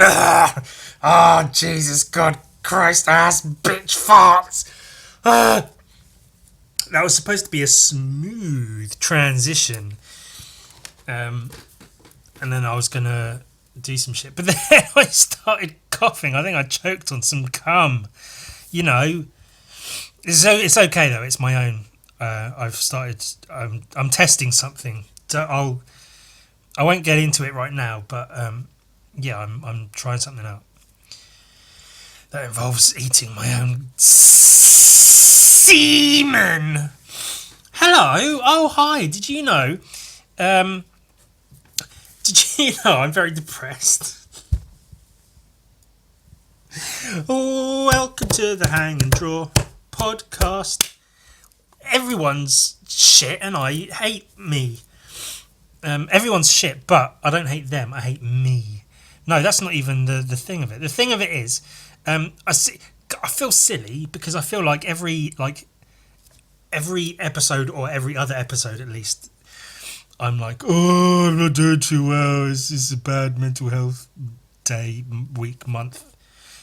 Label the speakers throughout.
Speaker 1: Oh, Jesus, God, Christ, ass, bitch, farts. That was supposed to be a smooth transition. And then I was going to do some shit. But then I started coughing. I think I choked on some cum. You know, it's okay, though. It's my own. I've started... I'm testing something. So I won't get into it right now, but yeah, I'm trying something out. That involves eating my own semen. Hello. Oh, hi. Did you know? Did you know I'm very depressed? Welcome to the Hang and Draw podcast. Everyone's shit, and I hate me. Everyone's shit, but I don't hate them. I hate me. No, that's not even the thing of it. The thing of it is, I feel silly because I feel like every episode, or every other episode at least, I'm like, oh, I'm not doing too well. This is a bad mental health day, week, month,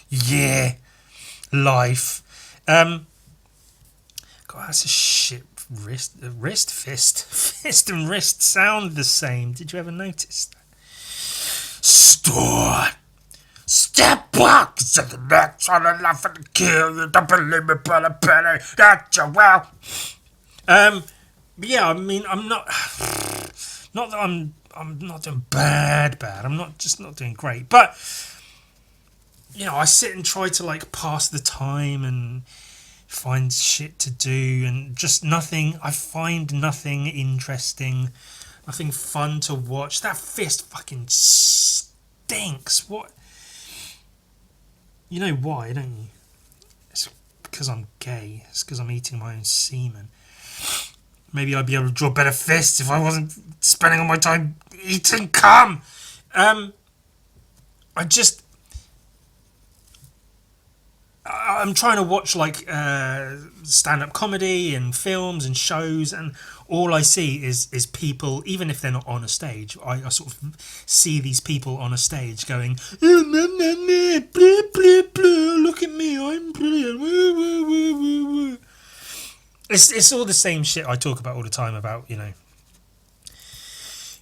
Speaker 1: year, life. God, that's a shit fist and wrist sound the same. Did you ever notice that? Step back, said the next on the laugh and kill you. Don't believe me, but I better that you well. But yeah, I mean, I'm not that I'm not doing bad. I'm not doing great, but you know, I sit and try to like pass the time and find shit to do, and just nothing. I find nothing interesting, nothing fun to watch. That fist fucking stinks. What? You know why, don't you? It's because I'm gay. It's because I'm eating my own semen. Maybe I'd be able to draw better fists if I wasn't spending all my time eating cum. I'm trying to watch like stand-up comedy and films and shows, and all I see is people, even if they're not on a stage. I sort of see these people on a stage going, oh, nah, nah, nah, blah, blah, blah, look at me, I'm brilliant. Woo, woo, woo, woo, woo. It's all the same shit I talk about all the time about, you know,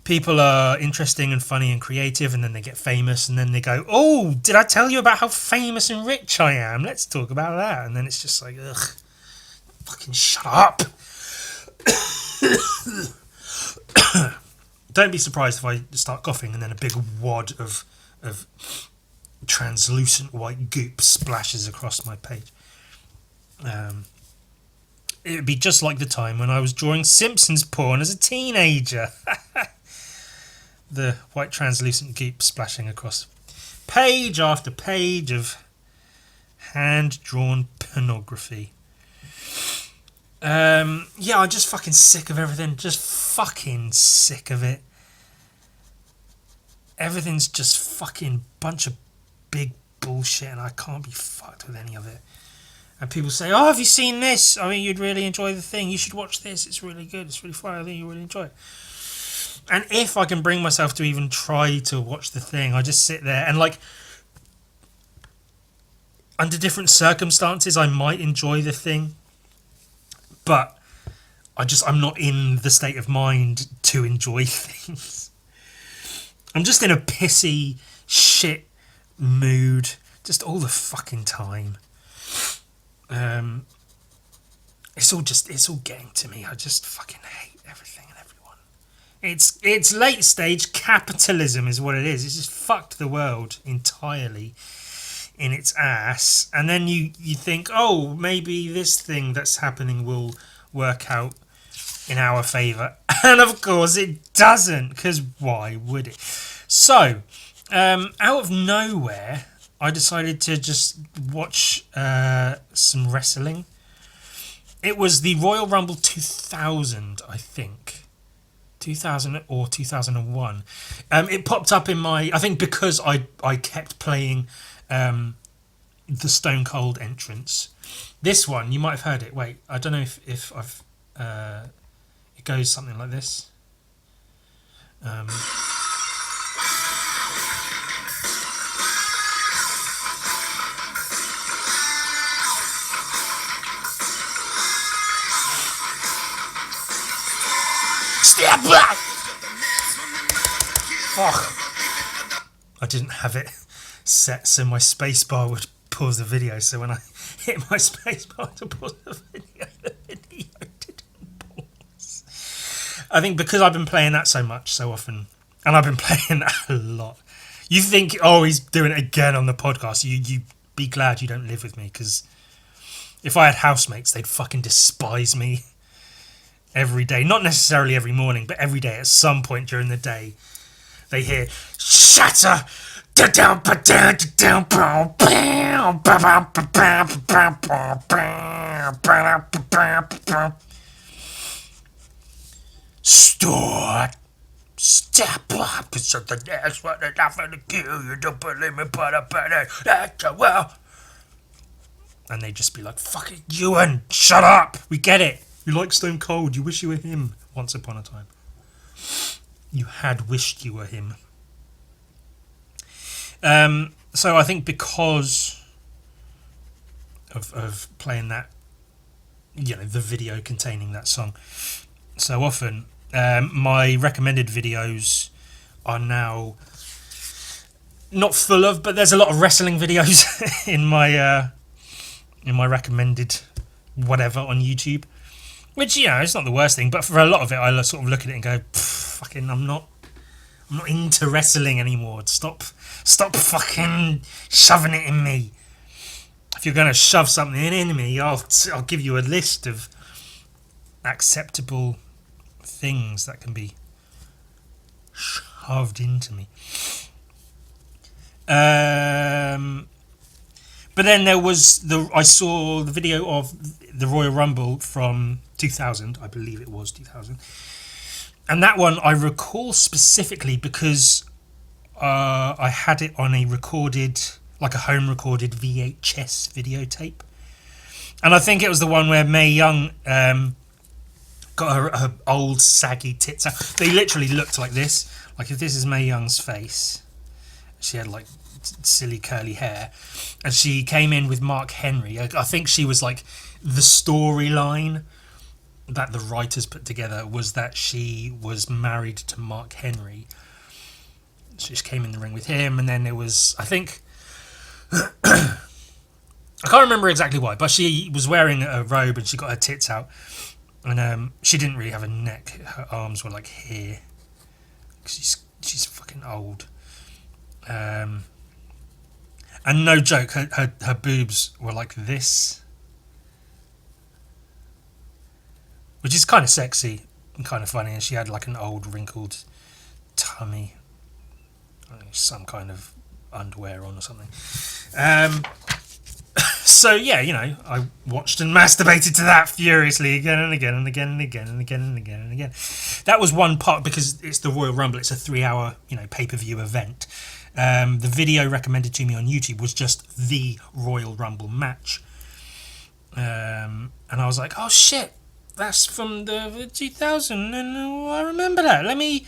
Speaker 1: people are interesting and funny and creative, and then they get famous, and then they go, oh, did I tell you about how famous and rich I am? Let's talk about that. And then it's just like, ugh, fucking shut up. Don't be surprised if I start coughing and then a big wad of translucent white goop splashes across my page. It would be just like the time when I was drawing Simpsons porn as a teenager. The white translucent goop splashing across page after page of hand-drawn pornography. Yeah, I'm just fucking sick of everything. Just fucking sick of it. Everything's just fucking bunch of big bullshit, and I can't be fucked with any of it. And people say, oh, have you seen this? I mean, you'd really enjoy the thing. You should watch this. It's really good. It's really fun. I think you'll really enjoy it. And if I can bring myself to even try to watch the thing, I just sit there and, like, under different circumstances, I might enjoy the thing. But I'm not in the state of mind to enjoy things. I'm just in a pissy shit mood just all the fucking time. It's all getting to me. I just fucking hate everything and everyone. It's late stage capitalism is what it is. It's just fucked the world entirely in its ass. And then you think, oh, maybe this thing that's happening will work out in our favour. And of course it doesn't, because why would it? So, out of nowhere, I decided to just watch some wrestling. It was the Royal Rumble 2000, I think. 2000 or 2001. It popped up in my... I think because I kept playing the Stone Cold entrance. This one, you might have heard it. Wait, I don't know if I've... it goes something like this. Fuck. I didn't have it set so my spacebar would pause the video, so when I hit my spacebar to pause the video didn't pause. I think because I've been playing that so much, so often, and I've been playing that a lot, you think, oh, he's doing it again on the podcast. You be glad you don't live with me, because if I had housemates, they'd fucking despise me every day. Not necessarily every morning, but every day at some point during the day, they hear shatter. Store. Step up. It's something that's what they're not going to kill you. Don't believe me, but I better. That's a well. And they'd just be like, fuck it, Ewan, shut up. We get it. You like Stone Cold. You wish you were him once upon a time. You had wished you were him. So I think because of playing that, you know, the video containing that song so often, my recommended videos are now not full of, but there's a lot of wrestling videos in my recommended whatever on YouTube, which, you know, it's not the worst thing, but for a lot of it I sort of look at it and go, fucking, I'm not into wrestling anymore. Stop fucking shoving it in me. If you're going to shove something in me, I'll give you a list of acceptable things that can be shoved into me. But then there was I saw the video of the Royal Rumble from 2000, I believe it was 2000. And that one I recall specifically because I had it on a recorded, like a home recorded VHS videotape. And I think it was the one where Mae Young got her old saggy tits out. They literally looked like this. Like if this is Mae Young's face, she had like silly curly hair, and she came in with Mark Henry. I think she was like, the storyline that the writers put together was that she was married to Mark Henry. She just came in the ring with him, and then there was, I think, I can't remember exactly why, but she was wearing a robe and she got her tits out, and she didn't really have a neck. Her arms were like here. She's fucking old. And no joke, her boobs were like this, which is kind of sexy and kind of funny. And she had like an old wrinkled tummy, some kind of underwear on or something. So yeah, you know, I watched and masturbated to that furiously again and again and again and again and again and again and again. That was one part because it's the Royal Rumble. It's a 3-hour, you know, pay-per-view event. The video recommended to me on YouTube was just the Royal Rumble match, and I was like, oh shit, that's from the 2000, and I remember that. Let me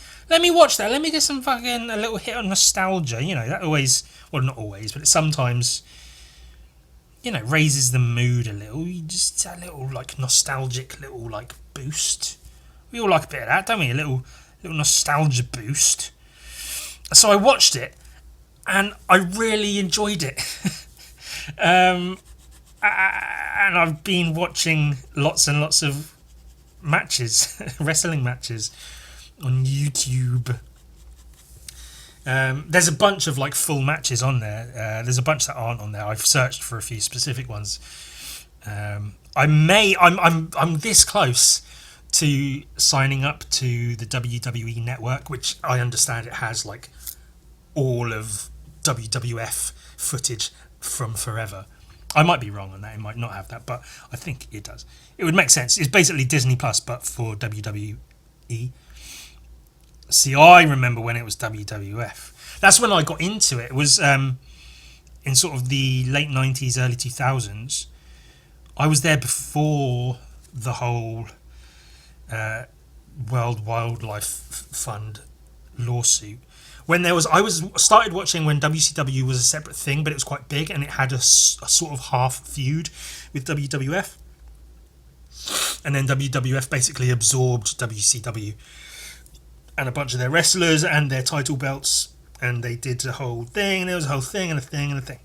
Speaker 1: watch that. Let me get some fucking a little hit on nostalgia. You know, that always, well, not always, but it sometimes, you know, raises the mood a little. You just a little like nostalgic little like boost. We all like a bit of that, don't we? A little nostalgia boost. So I watched it, and I really enjoyed it. And I've been watching lots and lots of matches, wrestling matches, on YouTube. There's a bunch of like full matches on there. There's a bunch that aren't on there. I've searched for a few specific ones. I'm this close to signing up to the WWE network, which I understand it has like all of WWF footage from forever. I might be wrong on that. It might not have that, but I think it does. It would make sense. It's basically Disney Plus, but for WWE. See, I remember when it was WWF. That's when I got into it. It was in sort of the late 90s, early 2000s. I was there before the whole World Wildlife Fund lawsuit. When I started watching when WCW was a separate thing, but it was quite big, and it had a sort of half feud with WWF, and then WWF basically absorbed WCW and a bunch of their wrestlers and their title belts, and they did the whole thing. And there was a whole thing and a thing and a thing.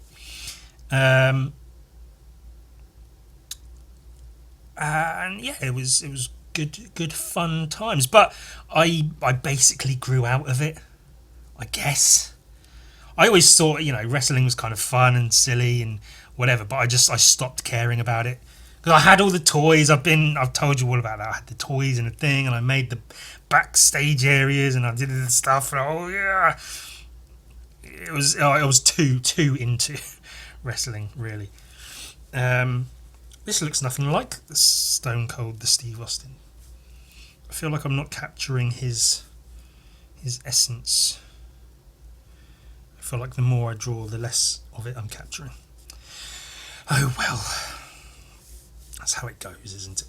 Speaker 1: And yeah, it was good fun times. But I basically grew out of it, I guess. I always thought, wrestling was kind of fun and silly and whatever, but I stopped caring about it. Because I had all the toys. I've told you all about that. I had the toys and the thing, and I made the backstage areas, and I did the stuff. And oh yeah, I was too into wrestling, really. This looks nothing like the Stone Cold, the Steve Austin. I feel like I'm not capturing his essence. I feel like the more I draw, the less of it I'm capturing. Oh well. That's how it goes, isn't it?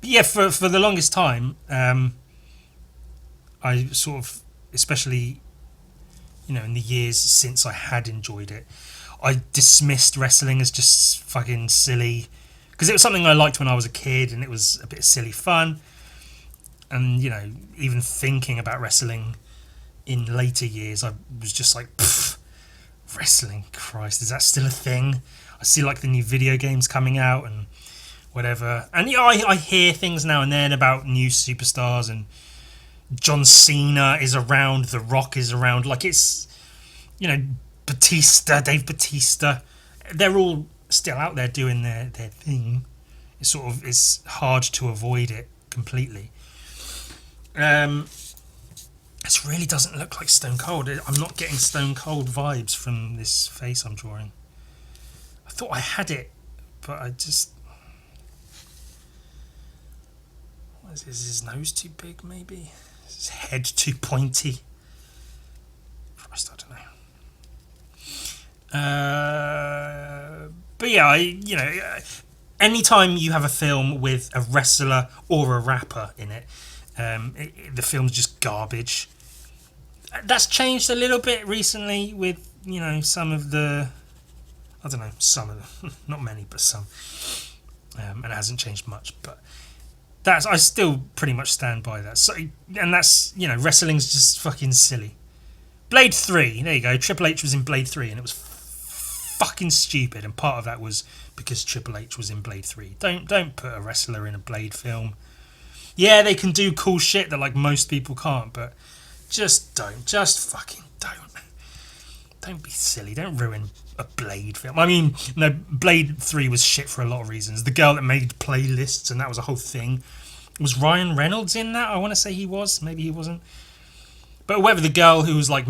Speaker 1: But yeah, for the longest time, I sort of, especially, in the years since I had enjoyed it, I dismissed wrestling as just fucking silly. Because it was something I liked when I was a kid, and it was a bit of silly fun. And, even thinking about wrestling in later years, I was just like, wrestling, Christ, is that still a thing? I see like the new video games coming out and whatever. And I hear things now and then about new superstars, and John Cena is around, The Rock is around, like it's, Dave Batista, they're all still out there doing their thing. It's hard to avoid it completely. This really doesn't look like Stone Cold. I'm not getting Stone Cold vibes from this face I'm drawing. I thought I had it, but I just... Is his nose too big, maybe? Is his head too pointy? Christ, I don't know. But yeah, anytime you have a film with a wrestler or a rapper in it, the film's just garbage. That's changed a little bit recently with, some of the... I don't know, some of them. Not many, but some. And it hasn't changed much, but... I still pretty much stand by that. So, and that's, wrestling's just fucking silly. Blade 3, there you go. Triple H was in Blade 3, and it was fucking stupid, and part of that was because Triple H was in Blade 3. Don't put a wrestler in a Blade film. Yeah, they can do cool shit that like most people can't, but just don't. Just fucking don't. Don't be silly. Don't ruin a Blade film. I mean, no, Blade 3 was shit for a lot of reasons. The girl that made playlists, and that was a whole thing. Was Ryan Reynolds in that? I want to say he was. Maybe he wasn't. But whoever, the girl who was like,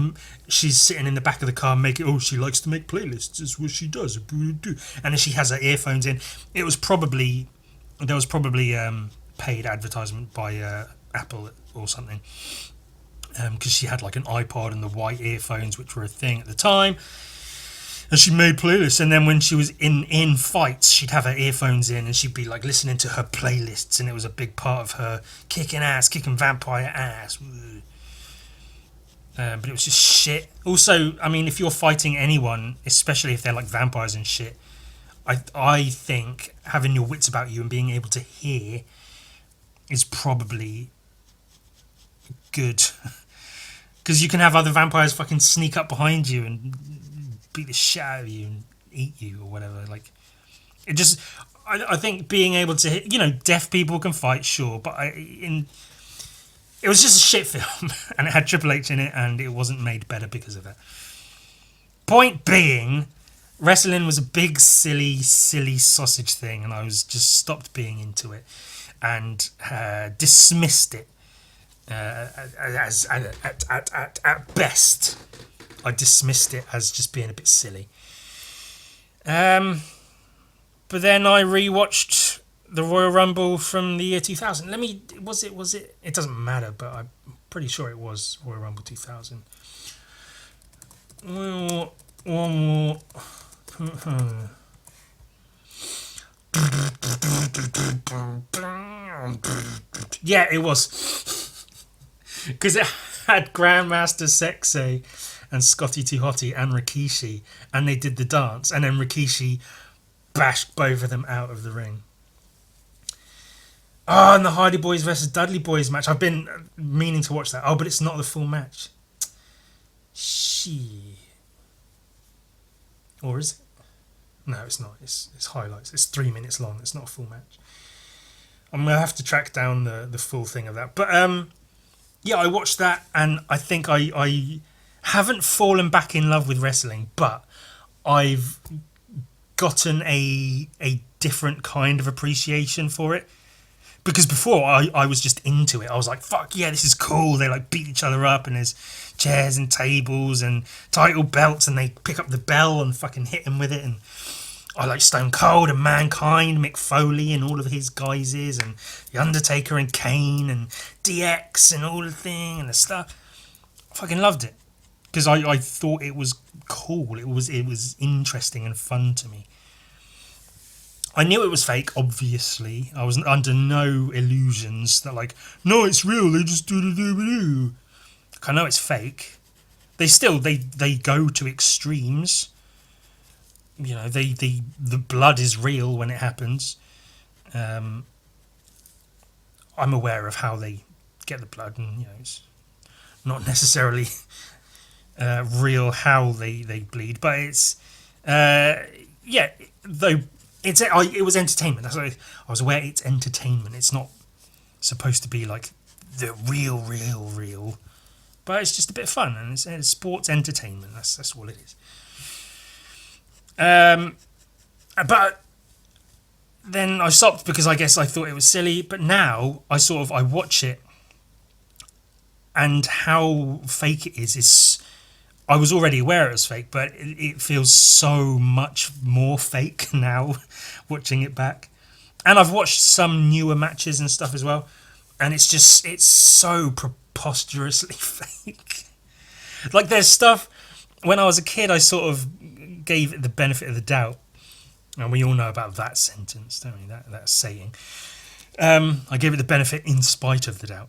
Speaker 1: she's sitting in the back of the car making, she likes to make playlists. It's what she does. And then she has her earphones in. There was probably paid advertisement by Apple or something. Because she had like an iPod and the white earphones, which were a thing at the time. And she made playlists, and then when she was in fights, she'd have her earphones in, and she'd be like listening to her playlists, and it was a big part of her kicking vampire ass. But it was just shit. Also, I mean, if you're fighting anyone, especially if they're like vampires and shit, I think having your wits about you and being able to hear is probably good. Because you can have other vampires fucking sneak up behind you and beat the shit out of you and eat you or whatever. Like, it just... I think being able to hit... deaf people can fight, sure, but it was just a shit film. And it had Triple H in it, and it wasn't made better because of it. Point being, wrestling was a big, silly sausage thing, and I was just stopped being into it and dismissed it. As at best, I dismissed it as just being a bit silly. But then I rewatched the Royal Rumble from the year 2000. Was it? It doesn't matter, but I'm pretty sure it was Royal Rumble 2000. One more. Yeah, it was. Because it had Grandmaster Sexay and Scotty 2 Hotty and Rikishi, and they did the dance, and then Rikishi bashed both of them out of the ring. Oh, and the Hardy Boys versus Dudley Boys match. I've been meaning to watch that. Oh, but it's not the full match. Or is it? No, it's not. It's highlights. It's 3 minutes long. It's not a full match. I'm going to have to track down the full thing of that. But yeah, I watched that, and I think I haven't fallen back in love with wrestling, but I've gotten a different kind of appreciation for it. Because before, I was just into it. I was like, fuck yeah, this is cool. They like beat each other up, and there's chairs and tables and title belts, and they pick up the bell and fucking hit him with it. And I like Stone Cold and Mankind, Mick Foley and all of his guises, and The Undertaker and Kane and DX and all the thing and the stuff. I fucking loved it. Because I thought it was cool. It was interesting and fun to me. I knew it was fake, obviously. I was under no illusions that like, no, it's real, they just do. I know it's fake. They go to extremes. You know, the blood is real when it happens. I'm aware of how they get the blood, and you know, it's not necessarily real how they bleed, but it's yeah, though. It was entertainment. That's what I was aware. It's entertainment. It's not supposed to be like the real. But it's just a bit of fun, and it's sports entertainment. That's all it is. But then I stopped because I guess I thought it was silly. But now I watch it, and how fake it is. I was already aware it was fake, but it feels so much more fake now watching it back. And I've watched some newer matches and stuff as well, and it's so preposterously fake. Like there's stuff, when I was a kid, I sort of gave it the benefit of the doubt. And we all know about that sentence, don't we? That saying. I gave it the benefit in spite of the doubt.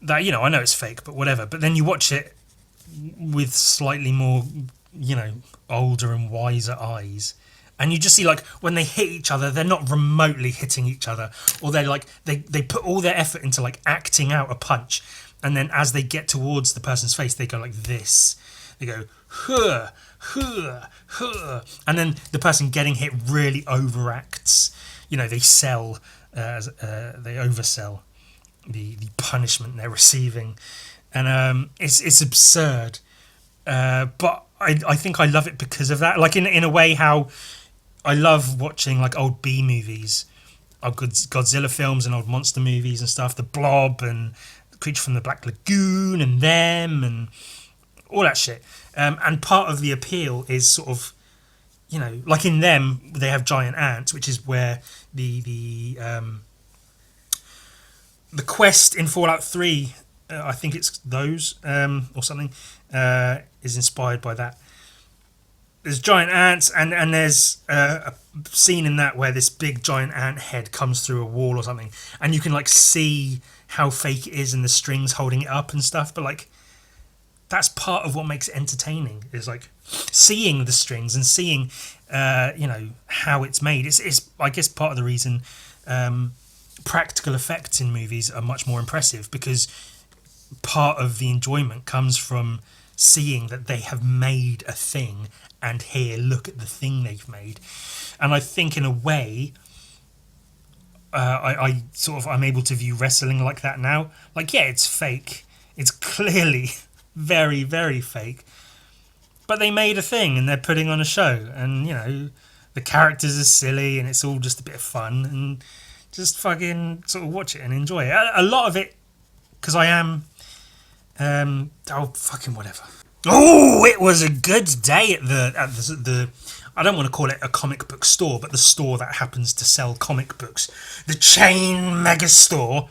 Speaker 1: That, you know, I know it's fake, but whatever. But then you watch it with slightly more, you know, older and wiser eyes, and you just see like when they hit each other, they're not remotely hitting each other, or they're like they put all their effort into like acting out a punch, and then as they get towards the person's face, they go like this. They go huh, and then the person getting hit really overacts. You know, they sell, they oversell the punishment they're receiving. And it's absurd, but I think I love it because of that. Like in a way, how I love watching like old B movies, old Godzilla films and old monster movies and stuff. The Blob and the Creature from the Black Lagoon and them and all that shit. And part of the appeal is sort of, you know, like in them they have giant ants, which is where the quest in Fallout 3. I think it's those or something is inspired by that. There's giant ants, and there's a scene in that where this big giant ant head comes through a wall or something, and you can like see how fake it is and the strings holding it up and stuff. But like that's part of what makes it entertaining, is like seeing the strings and seeing you know, how it's made. It's I guess part of the reason practical effects in movies are much more impressive, because part of the enjoyment comes from seeing that they have made a thing, and here, look at the thing they've made. And I think in a way I'm able to view wrestling like that now. Like, yeah, it's fake, it's clearly very, very fake, but they made a thing and they're putting on a show, and you know, the characters are silly and it's all just a bit of fun, and just fucking sort of watch it and enjoy it. A lot of it, because I am oh, fucking whatever. Oh, it was a good day at the I don't want to call it a comic book store, but the store that happens to sell comic books. The chain mega store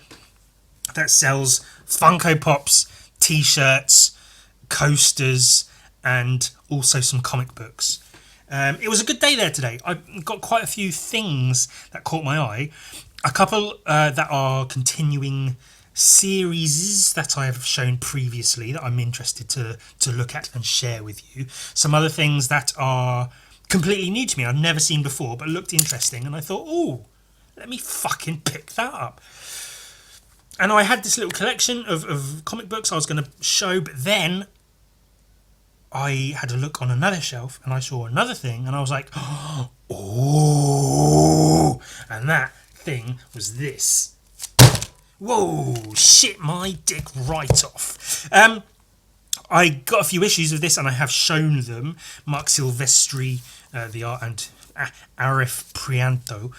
Speaker 1: that sells Funko Pops, T-shirts, coasters, and also some comic books. It was a good day there today. I got quite a few things that caught my eye. A couple that are continuing series that I have shown previously that I'm interested to look at and share with you. Some other things that are completely new to me. I'd never seen before, but looked interesting, and I thought, oh, let me fucking pick that up. And I had this little collection of comic books I was going to show, but then I had a look on another shelf and I saw another thing, and I was like, oh, and that thing was this. Whoa, shit my dick right off. I got a few issues of this and I have shown them. Mark Silvestri, the art, and Arif Prianto.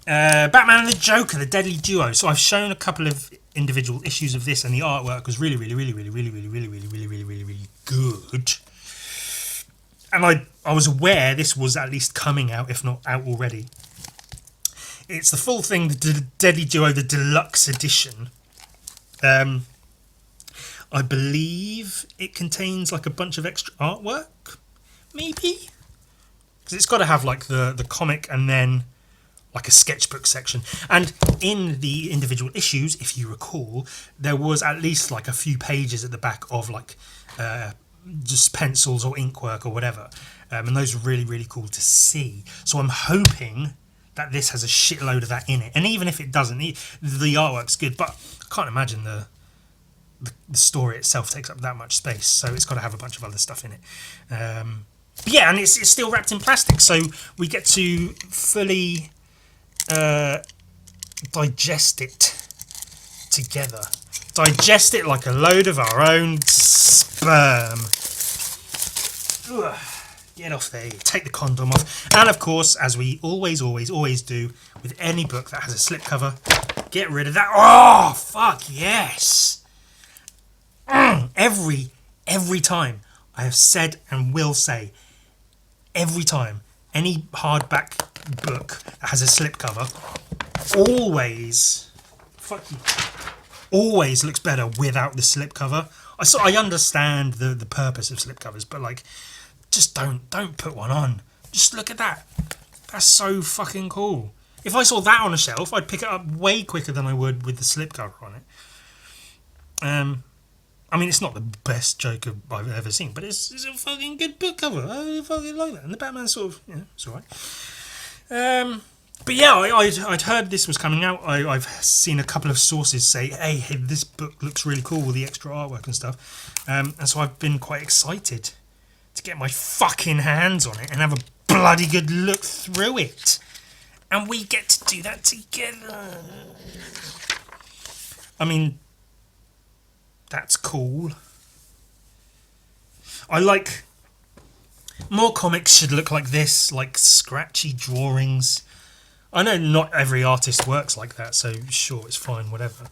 Speaker 1: Batman and the Joker, the Deadly Duo. So I've shown a couple of individual issues of this, and the artwork was really good. And I was aware this was at least coming out, if not out already. It's the full thing, the Deadly Duo, the deluxe edition. I believe it contains like a bunch of extra artwork, maybe? Because it's got to have like the comic and then like a sketchbook section. And in the individual issues, if you recall, there was at least like a few pages at the back of like just pencils or ink work or whatever. And those are really cool to see. So I'm hoping that this has a shitload of that in it. And even if it doesn't, the artwork's good, but I can't imagine the story itself takes up that much space, so it's got to have a bunch of other stuff in it. But yeah, and it's still wrapped in plastic, so we get to fully digest it together. Digest it like a load of our own sperm. Ugh. Get off there, take the condom off. And of course, as we always do with any book that has a slipcover, get rid of that. Oh, fuck yes. Every time I have said and will say, every time any hardback book that has a slipcover always looks better without the slipcover. I understand the purpose of slipcovers, but like, just don't put one on. Just look at that. That's so fucking cool. If I saw that on a shelf, I'd pick it up way quicker than I would with the slipcover on it. I mean, it's not the best Joker I've ever seen, but it's a fucking good book cover. I fucking like that. And the Batman sort of, it's alright. But yeah, I'd heard this was coming out. I've seen a couple of sources say, hey, this book looks really cool with the extra artwork and stuff. And so I've been quite excited to get my fucking hands on it and have a bloody good look through it. And we get to do that together. I mean, that's cool. I like... more comics should look like this, like scratchy drawings. I know not every artist works like that, so sure, it's fine, whatever.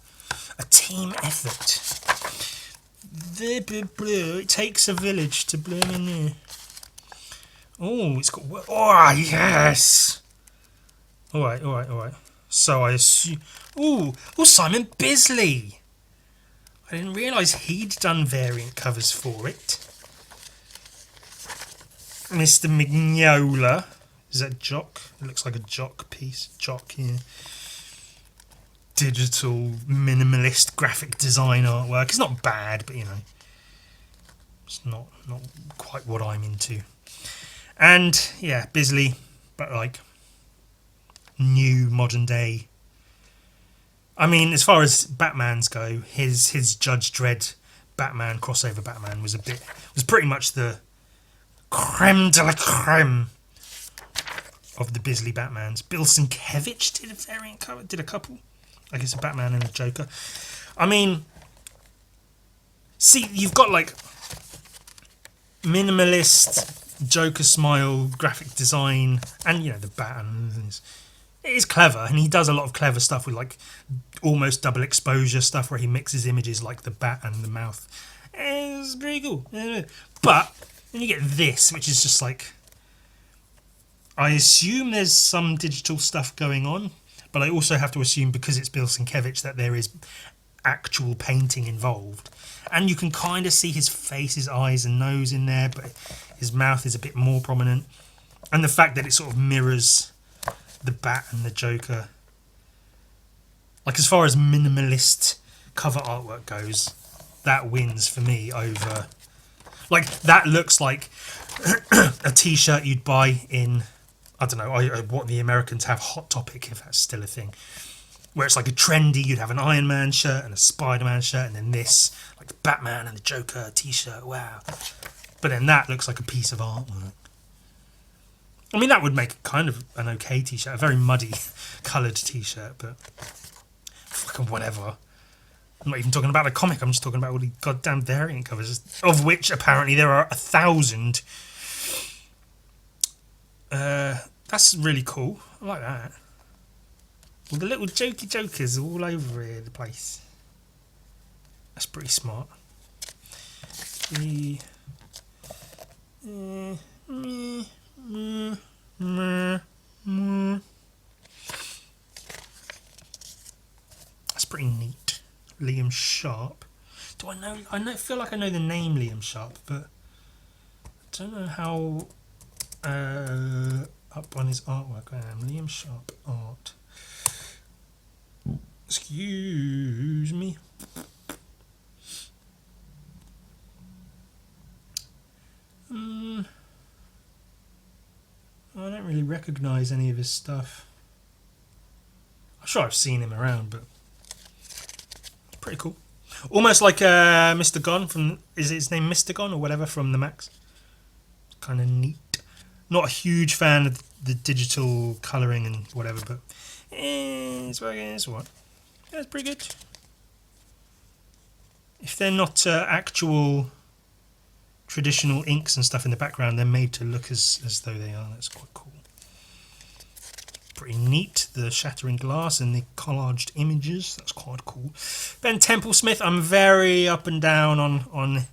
Speaker 1: A team effort. It takes a village to bloom in there. Oh, it's got... oh, yes! Alright. So I assume... Oh, Simon Bisley! I didn't realise he'd done variant covers for it. Mr. Mignola. Is that Jock? It looks like a Jock piece. Jock, yeah. Digital, minimalist graphic design artwork. It's not bad, but it's not quite what I'm into. And, yeah, Bisley, but like new, modern day. I mean, as far as Batmans go, his Judge Dredd Batman, crossover Batman, was pretty much the creme de la creme of the Bisley Batmans. Bill Sienkiewicz did a variant cover, did a couple. I guess a Batman and a Joker. I mean, see, you've got like minimalist Joker smile graphic design, and the bat, and it is clever, and he does a lot of clever stuff with like almost double exposure stuff where he mixes images like the bat and the mouth. It's pretty cool. But then you get this, which is just like, I assume there's some digital stuff going on, but I also have to assume, because it's Bill Sienkiewicz, that there is actual painting involved. And you can kind of see his face, his eyes and nose in there, but his mouth is a bit more prominent. And the fact that it sort of mirrors the Bat and the Joker. Like, as far as minimalist cover artwork goes, that wins for me over... Like, that looks like a t-shirt you'd buy in, I don't know, what the Americans have, Hot Topic, if that's still a thing, where it's like a trendy, you'd have an Iron Man shirt and a Spider-Man shirt, and then this, like the Batman and the Joker t-shirt, wow. But then that looks like a piece of artwork. I mean, that would make kind of an okay t-shirt, a very muddy coloured t-shirt, but fucking whatever. I'm not even talking about a comic, I'm just talking about all the goddamn variant covers, of which apparently there are 1,000. That's really cool. I like that. All the little jokey jokers all over here, the place. That's pretty smart. That's pretty neat. Liam Sharp. Do I know? I feel like I know the name Liam Sharp, but I don't know how up on his artwork I am. Liam Sharp art. Excuse me. I don't really recognise any of his stuff. I'm sure I've seen him around, but pretty cool. Almost like Mr. Gon from, is his name Mr. Gon or whatever, from the Max? Kind of neat. Not a huge fan of the digital colouring and whatever, but it's what? Yeah, it's pretty good. If they're not actual traditional inks and stuff in the background, they're made to look as though they are. That's quite cool. Pretty neat, the shattering glass and the collaged images. That's quite cool. Ben Templesmith, I'm very up and down on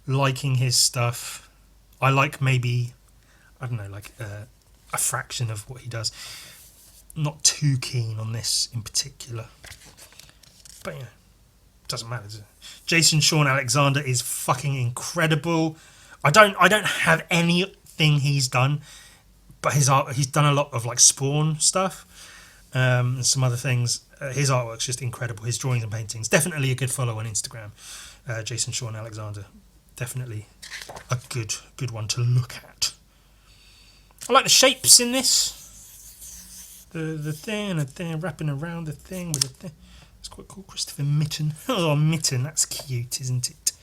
Speaker 1: liking his stuff. I like maybe, I don't know, like a fraction of what he does. Not too keen on this in particular. But yeah, doesn't matter, does it? Jason Sean Alexander is fucking incredible. I don't have anything he's done, but his art, he's done a lot of like Spawn stuff, and some other things. His artwork's just incredible. His drawings and paintings. Definitely a good follow on Instagram. Jason Sean Alexander. Definitely a good one to look at. I like the shapes in this. The thing and the thing wrapping around the thing with the thing. It's quite cool. Christopher Mitten. Oh, Mitten, that's cute, isn't it?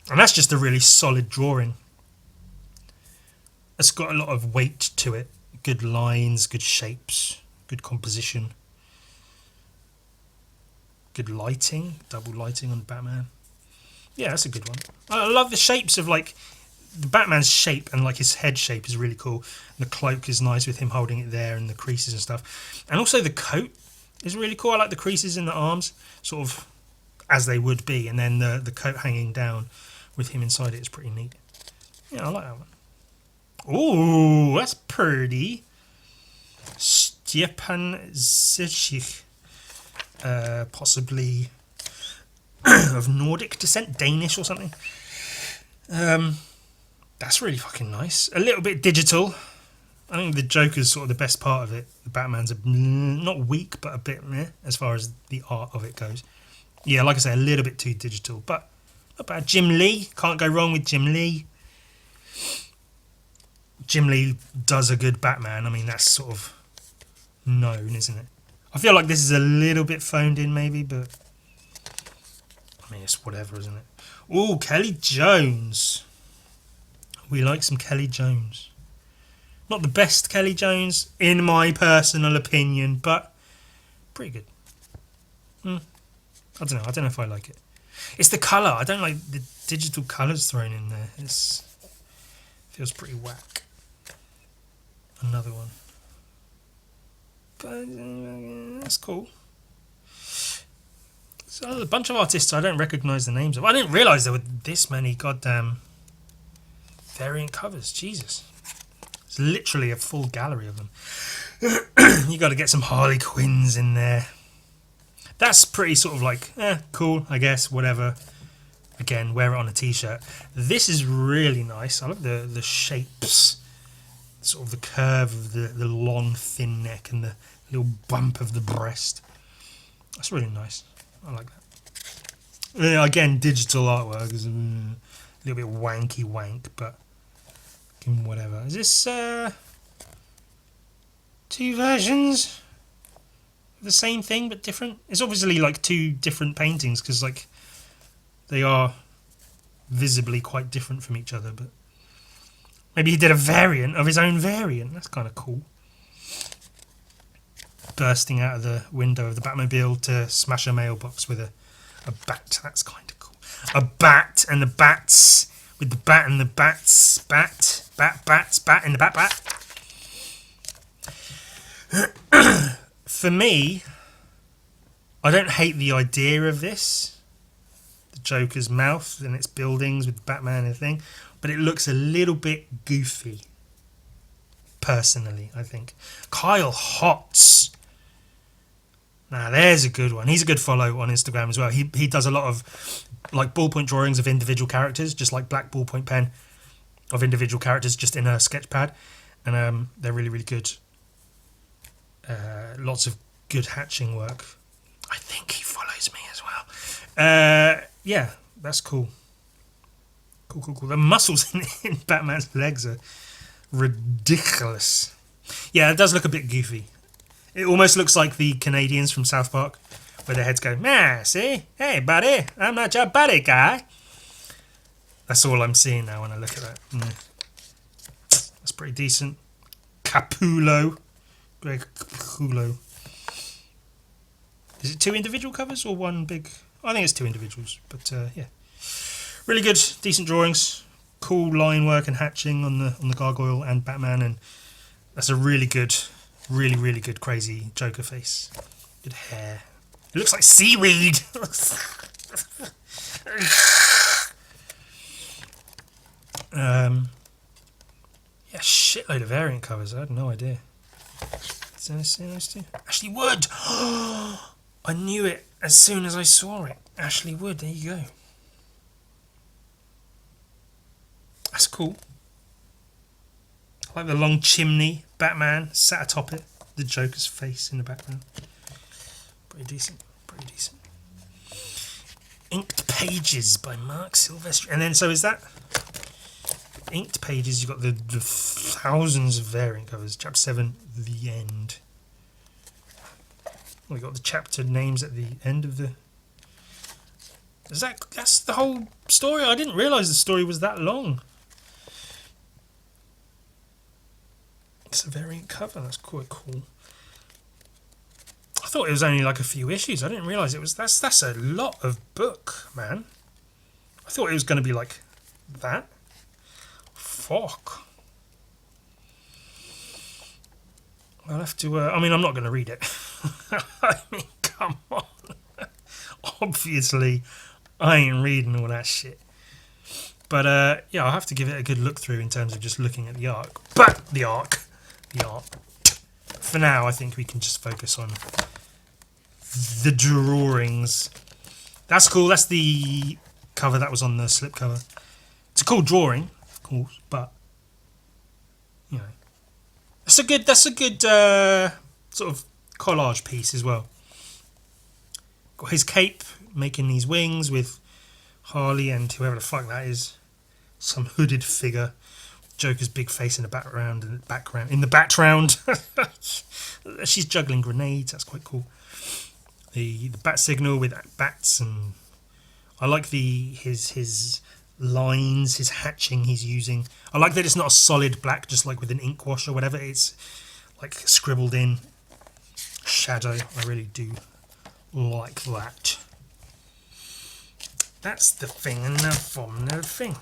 Speaker 1: And that's just a really solid drawing. It's got a lot of weight to it. Good lines, good shapes, good composition. Good lighting, double lighting on Batman. Yeah, that's a good one. I love the shapes of like the Batman's shape, and like his head shape is really cool. And the cloak is nice with him holding it there and the creases and stuff. And also the coat is really cool. I like the creases in the arms, sort of as they would be, and then the coat hanging down with him inside it is pretty neat. Yeah, I like that one. Ooh, that's pretty. Stepan Zizich, possibly of Nordic descent, Danish or something. That's really fucking nice. A little bit digital. I think the Joker's sort of the best part of it. The Batman's not weak, but a bit meh as far as the art of it goes. Yeah, like I say, a little bit too digital, but not bad. Jim Lee, can't go wrong with Jim Lee. Jim Lee does a good Batman. I mean, that's sort of known, isn't it? I feel like this is a little bit phoned in, maybe, but I mean, it's whatever, isn't it? Ooh, Kelly Jones. We like some Kelly Jones. Not the best Kelly Jones, in my personal opinion, but pretty good. I don't know if I like it. It's the colour. I don't like the digital colours thrown in there. It feels pretty whack. Another one. But that's cool. So a bunch of artists I don't recognise the names of. I didn't realise there were this many goddamn variant covers. Jesus. It's literally a full gallery of them. You got to get some Harley Quinns in there. That's pretty sort of like, cool, I guess, whatever. Again, wear it on a t-shirt. This is really nice. I love the shapes, sort of the curve of the long, thin neck and the little bump of the breast. That's really nice. I like that. Again, digital artwork is a little bit wanky wank, but fucking whatever. Is this two versions of the same thing but different? It's obviously like two different paintings because like they are visibly quite different from each other, but maybe he did a variant of his own variant. That's kind of cool. Bursting out of the window of the Batmobile to smash a mailbox with a bat. That's kind of cool. A bat and the bats with the bat and the bats. Bat in the bat. For me, I don't hate the idea of this. The Joker's mouth and its buildings with Batman and thing, but it looks a little bit goofy. Personally, I think. Kyle Hotz. Now, there's a good one. He's a good follow on Instagram as well. He does a lot of like ballpoint drawings of individual characters, just like black ballpoint pen of individual characters just in a sketch pad. And they're really, really good. Lots of good hatching work. I think he follows me as well. Yeah, that's cool. Cool. The muscles in Batman's legs are ridiculous. Yeah, it does look a bit goofy. It almost looks like the Canadians from South Park, where their heads go, see? Hey, buddy, I'm not your buddy guy. That's all I'm seeing now when I look at that. That's pretty decent. Capullo. Greg Capullo. Is it two individual covers or one big? I think it's two individuals, but yeah. Really good, decent drawings. Cool line work and hatching on the Gargoyle and Batman, and that's a really good, really good crazy Joker face. Good hair. It looks like seaweed. Yeah, shitload of variant covers. I had no idea. Ashley Wood. I knew it as soon as I saw it. Ashley Wood. There you go. That's cool. I like the long chimney. Batman sat atop it. The Joker's face in the background. Pretty decent. Inked Pages by Mark Silvestri. And then, so is that Inked Pages? You've got the thousands of variant covers. Chapter 7, The End. We've got the chapter names at the end of the... That's the whole story? I didn't realise the story was that long. It's a variant cover. That's quite cool. I thought it was only like a few issues. I didn't realise it was. That's a lot of book, man. I thought it was going to be like that. Fuck. I'll have to. I mean, I'm not going to read it. I mean, come on. Obviously, I ain't reading all that shit. But yeah, I'll have to give it a good look through in terms of just looking at the arc. But the arc. For now, I think we can just focus on the drawings. That's cool. That's the cover that was on the slipcover. It's a cool drawing, of course, but you know, that's a good sort of collage piece as well. Got his cape making these wings with Harley and whoever the fuck that is, some hooded figure. Joker's big face in the background. She's juggling grenades. That's quite cool. The bat signal with bats, and I like his lines, his hatching he's using. I like that it's not a solid black, just like with an ink wash or whatever. It's like scribbled in shadow. I really do like that. That's the thing, and the form, the thing.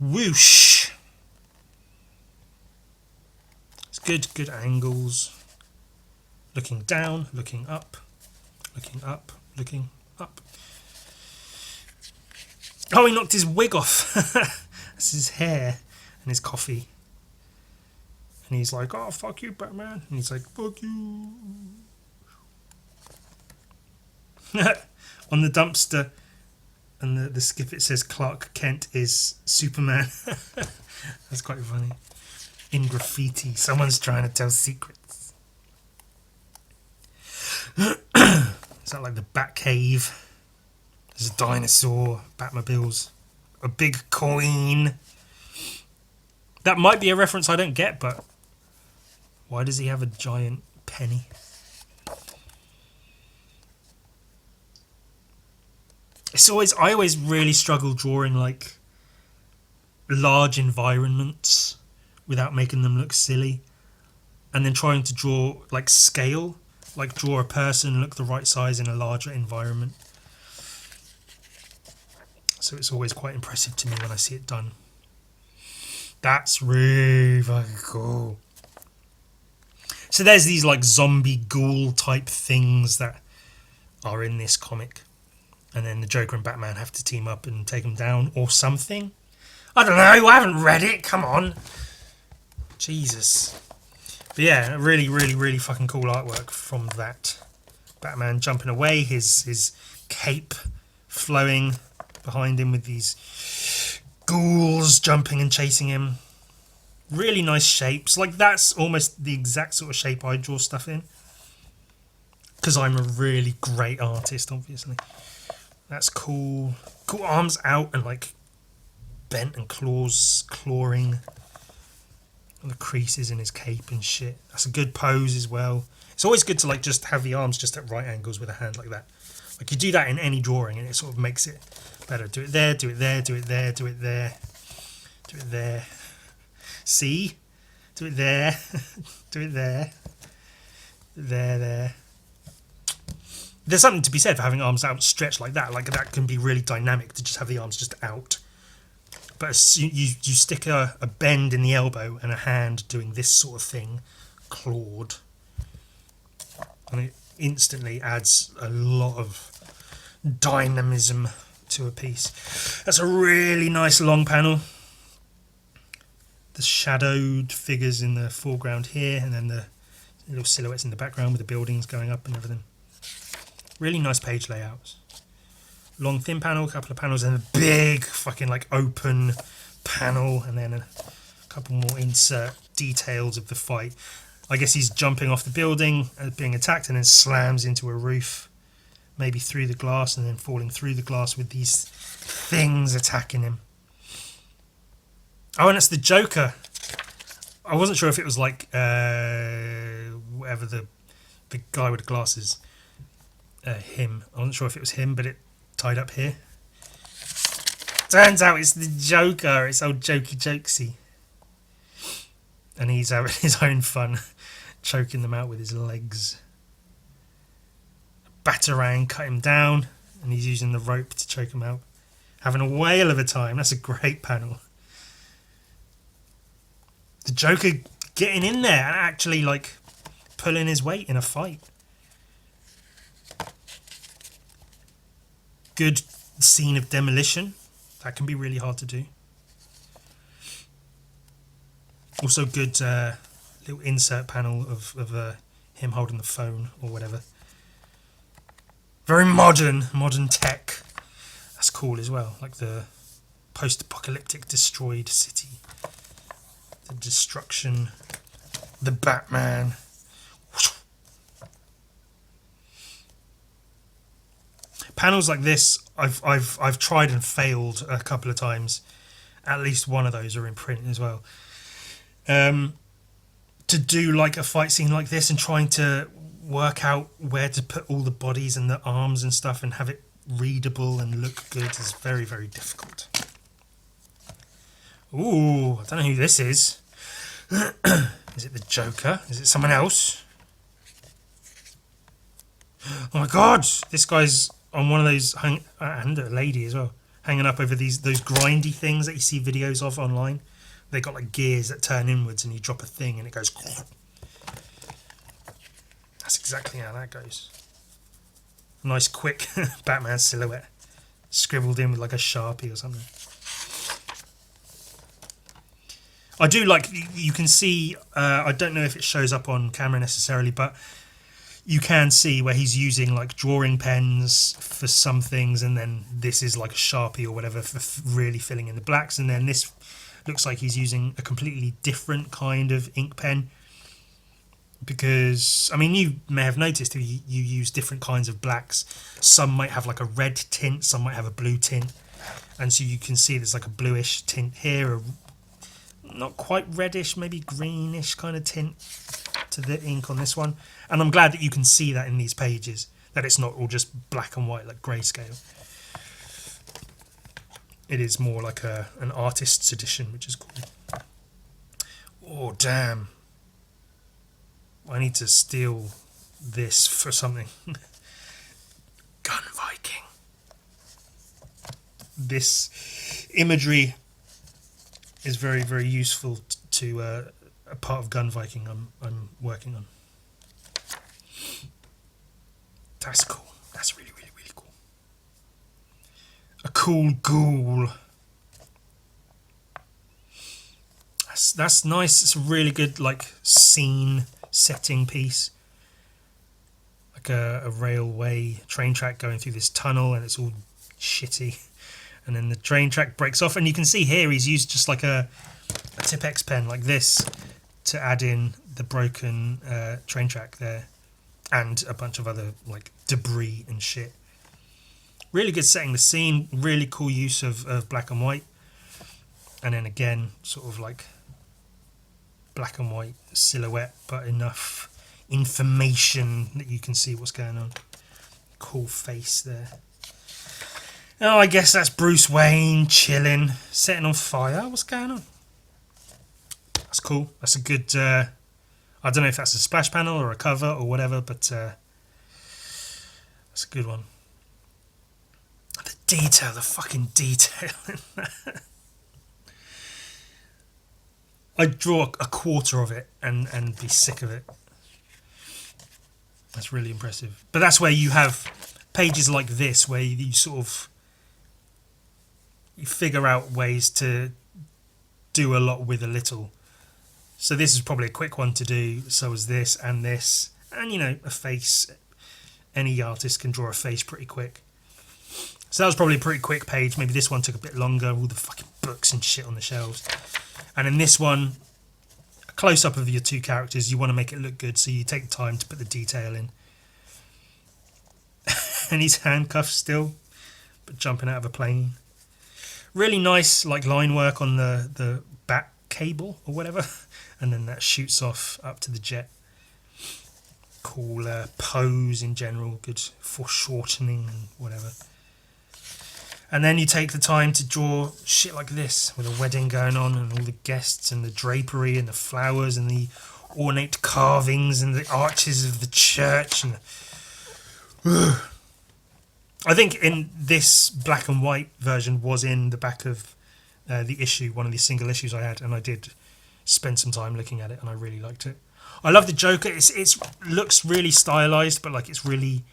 Speaker 1: Whoosh. It's good angles. Looking down, looking up, looking up, looking up. Oh, he knocked his wig off. That's his hair and his coffee. And he's like, oh, fuck you, Batman. And he's like, fuck you. On the dumpster. And the skip, it says Clark Kent is Superman. That's quite funny. In graffiti. Someone's trying to tell secrets. Is that like the Bat Cave? There's a dinosaur, Batmobiles. a big coin. That might be a reference I don't get, but why does he have a giant penny? I always really struggle drawing like large environments without making them look silly, and then trying to draw like scale, like draw a person look the right size in a larger environment. So it's always quite impressive to me when I see it done. That's really fucking cool. So there's these like zombie ghoul type things that are in this comic, and then the Joker and Batman have to team up and take them down or something. I don't know, I haven't read it, come on. Jesus. But yeah, really, really, really fucking cool artwork from that. Batman jumping away, his cape flowing behind him with these ghouls jumping and chasing him. Really nice shapes. Like, that's almost the exact sort of shape I draw stuff in, because I'm a really great artist, obviously. That's cool. Cool arms out and like bent and clawing. And the creases in his cape and shit. That's a good pose as well. It's always good to like just have the arms just at right angles with a hand like that. Like, you do that in any drawing and it sort of makes it better. Do it there, do it there, do it there, do it there, do it there. See? Do it there. Do it there. There. There's something to be said for having arms outstretched like that. Like, that can be really dynamic to just have the arms just out. But you stick a bend in the elbow and a hand doing this sort of thing, clawed, and it instantly adds a lot of dynamism to a piece. That's a really nice long panel. The shadowed figures in the foreground here, and then the little silhouettes in the background with the buildings going up and everything. Really nice page layouts. Long thin panel, a couple of panels, and a big fucking like open panel, and then a couple more insert details of the fight. I guess he's jumping off the building, being attacked, and then slams into a roof, maybe through the glass, and then falling through the glass with these things attacking him. Oh, and it's the Joker. I wasn't sure if it was like whatever the guy with the glasses, him. I wasn't sure if it was him, but it tied up here. Turns out it's the Joker. It's old Jokey Jokesy. And he's having his own fun, choking them out with his legs. Batarang cut him down, and he's using the rope to choke him out. Having a whale of a time. That's a great panel. The Joker getting in there and actually like pulling his weight in a fight. Good scene of demolition. That can be really hard to do. Also good little insert panel of him holding the phone or whatever. Very modern tech. That's cool as well. Like the post-apocalyptic destroyed city. The destruction. The Batman. Panels like this, I've tried and failed a couple of times. At least one of those are in print as well. To do like a fight scene like this and trying to work out where to put all the bodies and the arms and stuff and have it readable and look good is very, very difficult. Ooh, I don't know who this is. Is it the Joker? Is it someone else? Oh my god, this guy's on one of those, and a lady as well, hanging up over those grindy things that you see videos of online. They got like gears that turn inwards and you drop a thing and it goes. That's exactly how that goes. Nice quick Batman silhouette scribbled in with like a Sharpie or something. I do like, you can see, I don't know if it shows up on camera necessarily, but you can see where he's using like drawing pens for some things, and then this is like a Sharpie or whatever for really filling in the blacks, and then this looks like he's using a completely different kind of ink pen, because I mean, you may have noticed you use different kinds of blacks. Some might have like a red tint, some might have a blue tint. and so you can see there's like a bluish tint here, a not quite reddish, maybe greenish kind of tint to the ink on this one. And I'm glad that you can see that in these pages, that it's not all just black and white like grayscale. It is more like an artist's edition, which is cool. Oh, damn. I need to steal this for something. Gun Viking. This imagery is very, very useful to a part of Gun Viking I'm working on. That's cool. That's really, really, really cool. A cool ghoul. That's nice. It's a really good like scene setting piece. Like a railway train track going through this tunnel, and it's all shitty. And then the train track breaks off, and you can see here he's used just like a Tipex pen like this to add in the broken train track there, and a bunch of other like debris and shit. Really good setting the scene, really cool use of black and white, and then again sort of like black and white silhouette, but enough information that you can see what's going on. Cool face there. Oh, I guess that's Bruce Wayne chilling, setting on fire. What's going on? That's cool. That's a good I don't know if that's a splash panel or a cover or whatever, but that's a good one. The detail, the fucking detail in that. I'd draw a quarter of it and be sick of it. That's really impressive. But that's where you have pages like this where you sort of you figure out ways to do a lot with a little. So this is probably a quick one to do. So is this, and you know, a face. Any artist can draw a face pretty quick. So that was probably a pretty quick page. Maybe this one took a bit longer. All the fucking books and shit on the shelves. And in this one, a close-up of your two characters, you want to make it look good, so you take time to put the detail in. And he's handcuffed still, but jumping out of a plane. Really nice like line work on the bat cable or whatever. And then that shoots off up to the jet. Cool pose in general, good foreshortening and whatever. And then you take the time to draw shit like this, with a wedding going on and all the guests and the drapery and the flowers and the ornate carvings and the arches of the church. And I think in this black and white version was in the back of the issue, one of the single issues I had, and I did spend some time looking at it, and I really liked it. I love the Joker. It's looks really stylized, but like it's really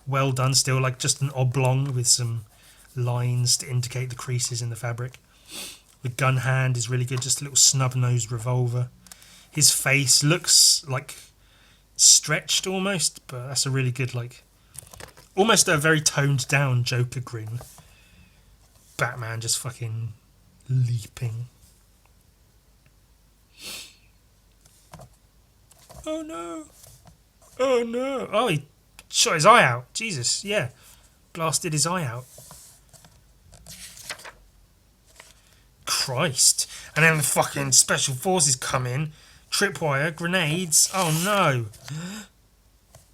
Speaker 1: well done still, like just an oblong with some lines to indicate the creases in the fabric. The gun hand is really good, just a little snub-nosed revolver. His face looks like stretched almost, but that's a really good, like, almost a very toned down Joker grin. Batman just fucking leaping. Oh no. Oh no. Oh, he shot his eye out. Jesus, yeah. Blasted his eye out. Christ. And then the fucking special forces come in. Tripwire, grenades. Oh no.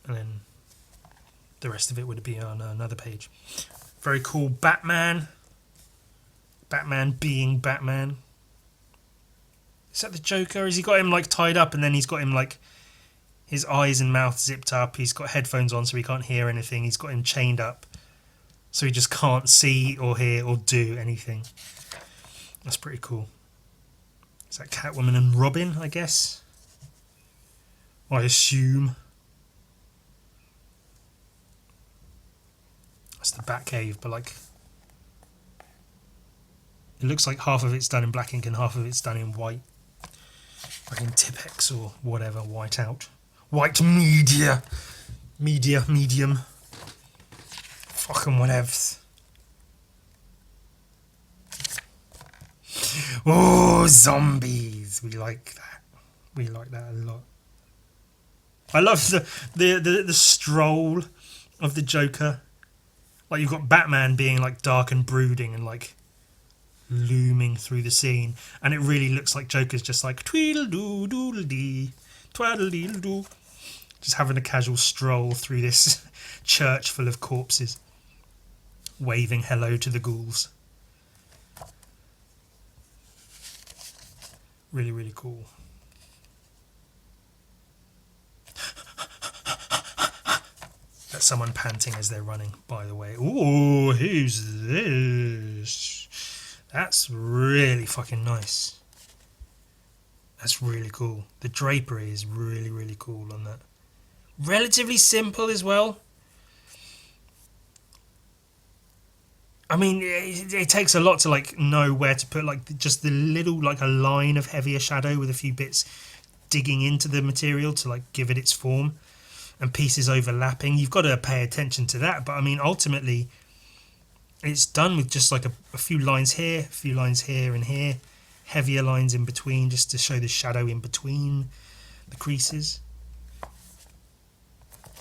Speaker 1: And then the rest of it would be on another page. Very cool Batman. Batman being Batman. Is that the Joker? Has he got him like tied up and then he's got him like his eyes and mouth zipped up? He's got headphones on so he can't hear anything. He's got him chained up so he just can't see or hear or do anything. That's pretty cool. Is that Catwoman and Robin, I guess? I assume. That's the Batcave, but like it looks like half of it's done in black ink and half of it's done in white. Like in Tipex or whatever, white out. White media. Medium. Fucking whatevs. Oh, zombies. We like that. We like that a lot. I love the stroll of the Joker Like you've got Batman being like dark and brooding and like looming through the scene, and it really looks like Joker's just like tweedledoo doodle dee, twaddle doo, just having a casual stroll through this church full of corpses, waving hello to the ghouls. Really, really cool. That's someone panting as they're running, by the way. Ooh, who's this? That's really fucking nice. That's really cool. The drapery is really, really cool on that. Relatively simple as well. I mean, it takes a lot to like know where to put like just the little like a line of heavier shadow with a few bits digging into the material to like give it its form, and pieces overlapping. You've got to pay attention to that, but I mean ultimately it's done with just like a few lines here, a few lines here and here, heavier lines in between just to show the shadow in between the creases.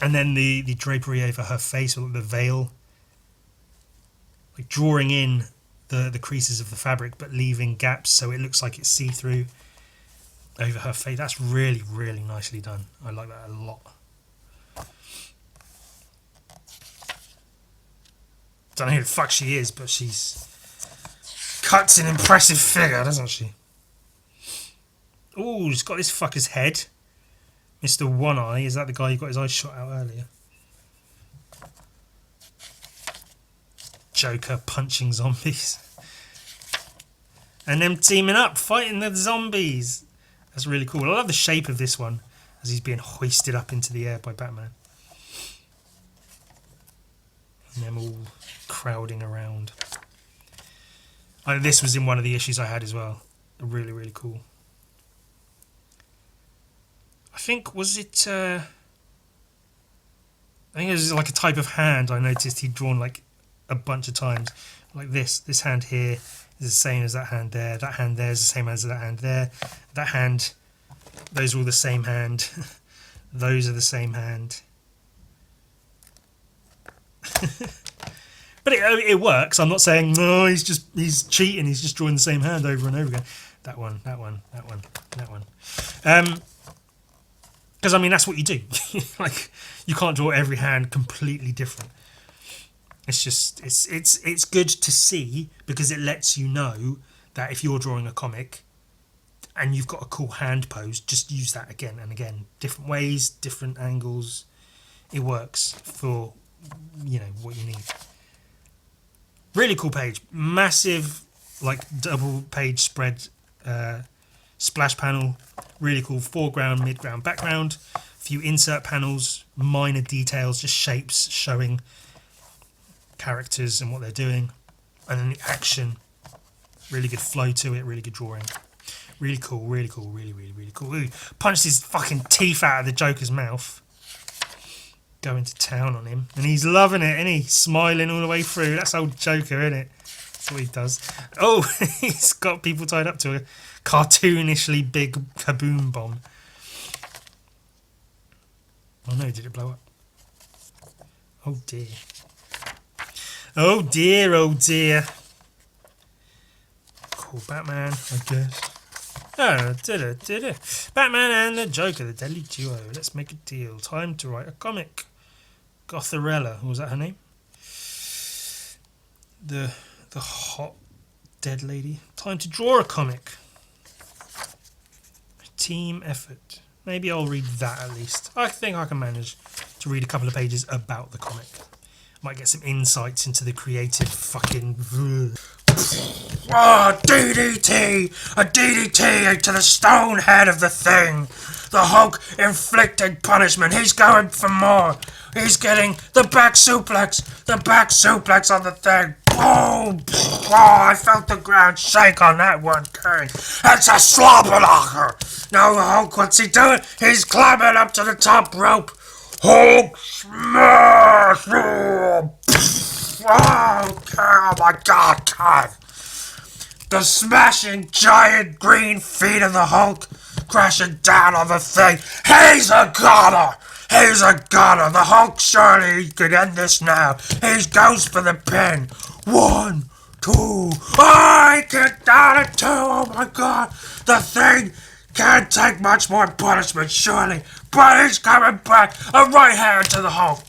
Speaker 1: And then the drapery over her face, or the veil, like drawing in the creases of the fabric but leaving gaps so it looks like it's see-through over her face. That's really, really nicely done. I like that a lot. Don't know who the fuck she is, but she's cuts an impressive figure, doesn't she? Ooh, she's got this fucker's head. Mr. One Eye, is that the guy who got his eyes shot out earlier? Joker punching zombies. And them teaming up, fighting the zombies. That's really cool. I love the shape of this one as he's being hoisted up into the air by Batman. And them all crowding around. This was in one of the issues I had as well. Really, really cool. I think, was it... I think it was like a type of hand I noticed he'd drawn like a bunch of times. Like this. This hand here is the same as that hand there. That hand there is the same as that hand there. That hand... Those are all the same hand. Those are the same hand. But it works. I'm not saying no. He's cheating. He's just drawing the same hand over and over again. That one. That one. That one. That one. Because I mean that's what you do. Like you can't draw every hand completely different. It's just it's good to see because it lets you know that if you're drawing a comic and you've got a cool hand pose, just use that again and again, different ways, different angles. It works for what you need. Really cool page, massive like double page spread splash panel. Really cool foreground, midground, background. A few insert panels, minor details, just shapes showing characters and what they're doing, and then the action. Really good flow to it. Really good drawing. Really cool. Really cool. Really, really, really cool. Ooh, punched his fucking teeth out of the Joker's mouth. Going to town on him, and he's loving it, isn't he? Smiling all the way through. That's old Joker, isn't it? That's what he does. Oh, he's got people tied up to a cartoonishly big kaboom bomb. Oh no, did it blow up? Oh dear. Oh dear, oh dear. Cool, Batman, I guess. Oh, did it. Batman and the Joker, the deadly duo. Let's make a deal. Time to write a comic. Gotharella, was that her name? The hot dead lady. Time to draw a comic. Team effort. Maybe I'll read that at least. I think I can manage to read a couple of pages about the comic. Might get some insights into the creative fucking... DDT! A DDT into the stone head of the thing! The Hulk inflicting punishment. He's going for more. He's getting the back suplex. The back suplex on the thing. Boom! Oh, I felt the ground shake on that one, Kane. It's a slobberknocker. Now the Hulk, what's he doing? He's climbing up to the top rope. Hulk smash! Oh my God, God. The smashing giant green feet of the Hulk crashing down on the thing. He's a goner! He's a gunner. The Hulk surely could end this now. He goes for the pin. 1, 2. I kicked out at 2. Oh my god. The Thing can't take much more punishment, surely. But he's coming back. A right hand to the Hulk.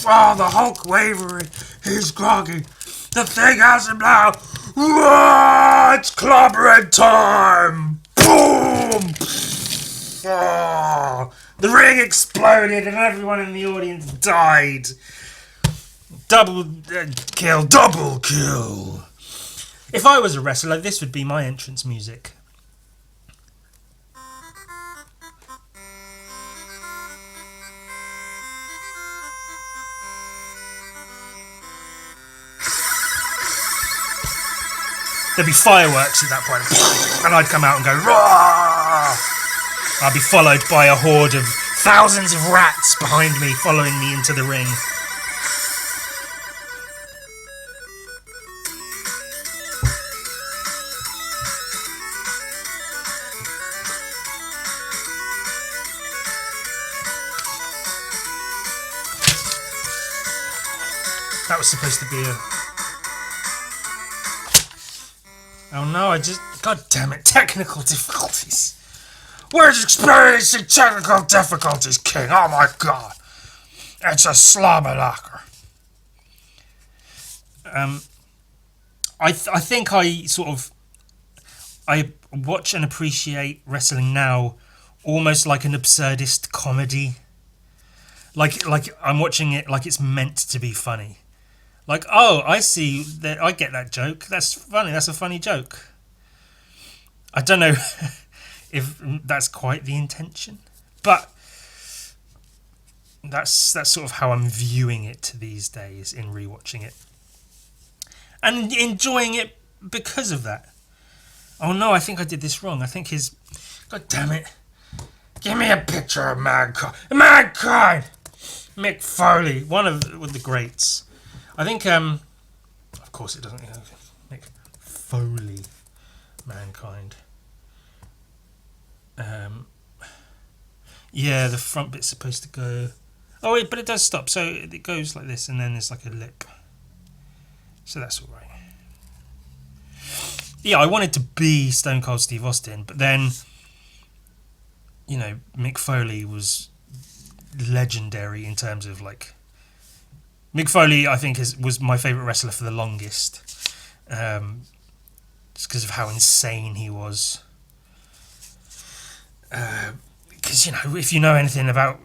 Speaker 1: Oh, the Hulk wavering. He's groggy. The Thing has him now. Whoa, it's clobbering time. Boom! Oh, the ring exploded and everyone in the audience died. Double kill. If I was a wrestler, this would be my entrance music. There'd be fireworks at that point, and I'd come out and go, "Roar!" I'd be followed by a horde of thousands of rats behind me, following me into the ring. That was supposed to be a... Oh no, God damn it, technical difficulties. We're experiencing technical difficulties, King. Oh my god. It's a slobber knocker. I think I watch and appreciate wrestling now almost like an absurdist comedy. Like I'm watching it like it's meant to be funny. Like, oh, I see that. I get that joke. That's funny. That's a funny joke. I don't know if that's quite the intention, but that's sort of how I'm viewing it these days in rewatching it and enjoying it because of that. Oh no, I think I did this wrong. I think God damn it! Give me a picture of Mankind. Mick Foley, one of the greats. I think, of course it doesn't, Mick Foley, Mankind. Yeah, the front bit's supposed to go... Oh, wait, but it does stop, so it goes like this, and then there's like a lip. So that's all right. Yeah, I wanted to be Stone Cold Steve Austin, but then, Mick Foley was legendary in terms of, like... Mick Foley, I think, was my favourite wrestler for the longest. Just because of how insane he was. Because, if you know anything about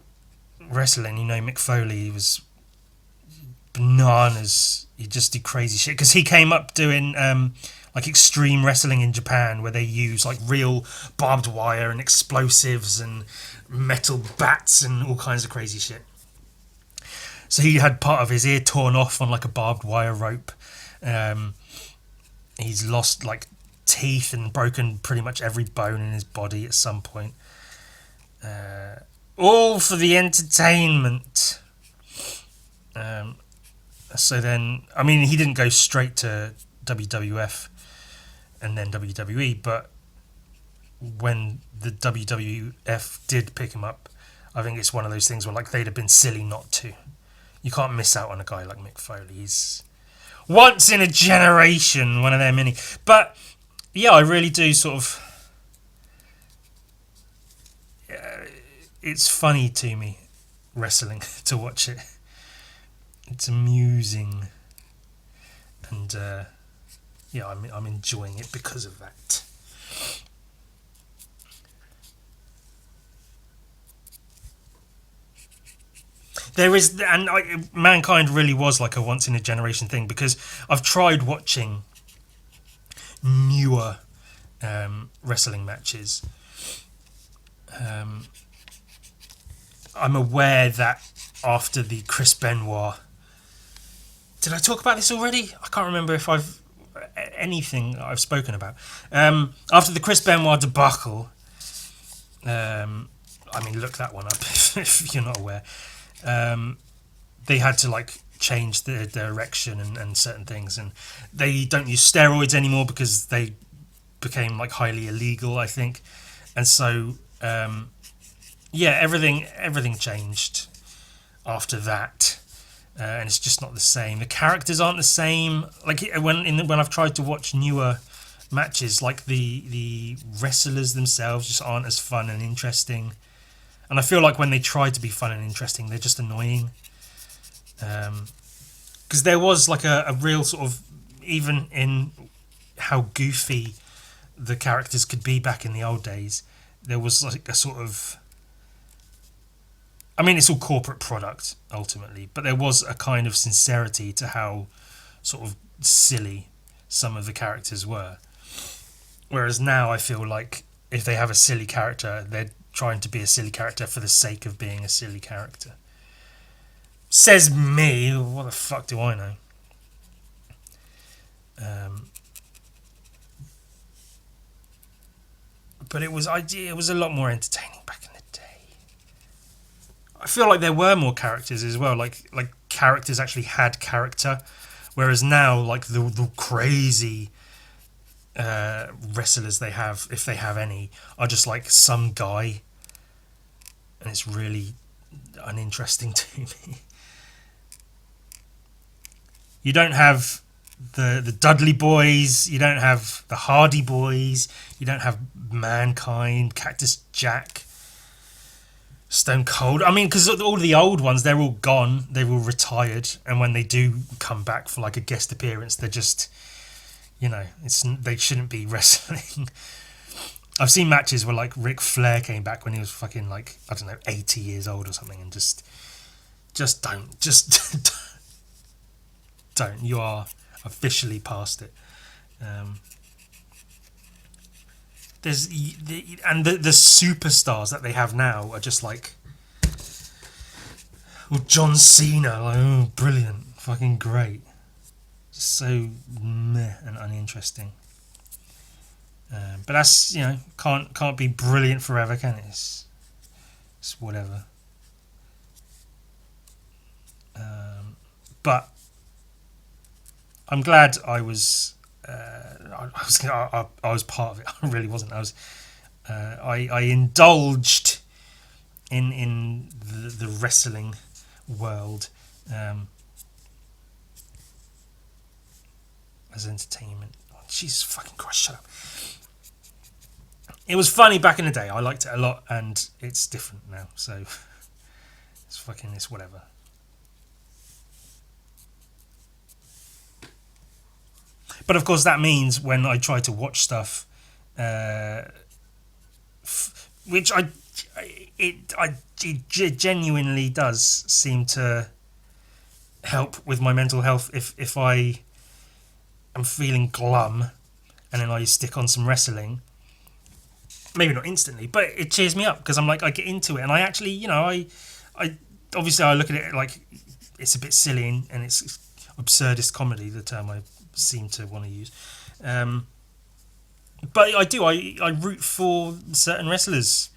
Speaker 1: wrestling, Mick Foley was bananas. He just did crazy shit. Because he came up doing like extreme wrestling in Japan, where they use like real barbed wire and explosives and metal bats and all kinds of crazy shit. So he had part of his ear torn off on like a barbed wire rope. He's lost like teeth and broken pretty much every bone in his body at some point. All for the entertainment. So then, I mean, he didn't go straight to WWF and then WWE, but when the WWF did pick him up, I think it's one of those things where like they'd have been silly not to. You can't miss out on a guy like Mick Foley. He's once in a generation, one of their many. But yeah, I really do sort of... it's funny to me, wrestling, to watch it. It's amusing. And yeah, I'm enjoying it because of that. There is, and Mankind really was like a once in a generation thing, because I've tried watching newer wrestling matches. I'm aware that after the Chris Benoit, did I talk about this already? I can't remember if I've anything I've spoken about. After the Chris Benoit debacle, I mean, look that one up if you're not aware. They had to like change the direction and certain things, and they don't use steroids anymore because they became like highly illegal, I think. And so yeah, everything changed after that. And it's just not the same. The characters aren't the same. Like when I've tried to watch newer matches, like the wrestlers themselves just aren't as fun and interesting. And I feel like when they try to be fun and interesting, they're just annoying. Because there was like a real sort of, even in how goofy the characters could be back in the old days, there was like a sort of, I mean, it's all corporate product ultimately, but there was a kind of sincerity to how sort of silly some of the characters were. Whereas now I feel like if they have a silly character, they're trying to be a silly character for the sake of being a silly character. Says me. What the fuck do I know? But it was a lot more entertaining back in the day. I feel like there were more characters as well. Like characters actually had character, whereas now like the crazy wrestlers they have, if they have any, are just like some guy, and it's really uninteresting to me. You don't have the Dudley Boys, you don't have the Hardy Boys, you don't have Mankind, Cactus Jack, Stone Cold. I mean, because all the old ones, they're all gone, they're all retired, and when they do come back for like a guest appearance, they're just, they shouldn't be wrestling. I've seen matches where like Ric Flair came back when he was fucking like, I don't know, 80 years old or something, and just don't. You are officially past it. There's the superstars that they have now are just like, well, John Cena, like, oh, brilliant, fucking great, just so meh and uninteresting. But that's, can't be brilliant forever, can it? It's whatever. But I'm glad I was. I was part of it. I really wasn't. I indulged in the wrestling world as entertainment. Oh, Jesus fucking Christ! Shut up. It was funny back in the day. I liked it a lot, and it's different now. So it's whatever. But of course, that means when I try to watch stuff, which it genuinely does seem to help with my mental health. If I am feeling glum, and then I stick on some wrestling, maybe not instantly, but it cheers me up because I'm like, I get into it, and I actually, I obviously I look at it like it's a bit silly and it's absurdist comedy, the term I seem to want to use. But I root for certain wrestlers.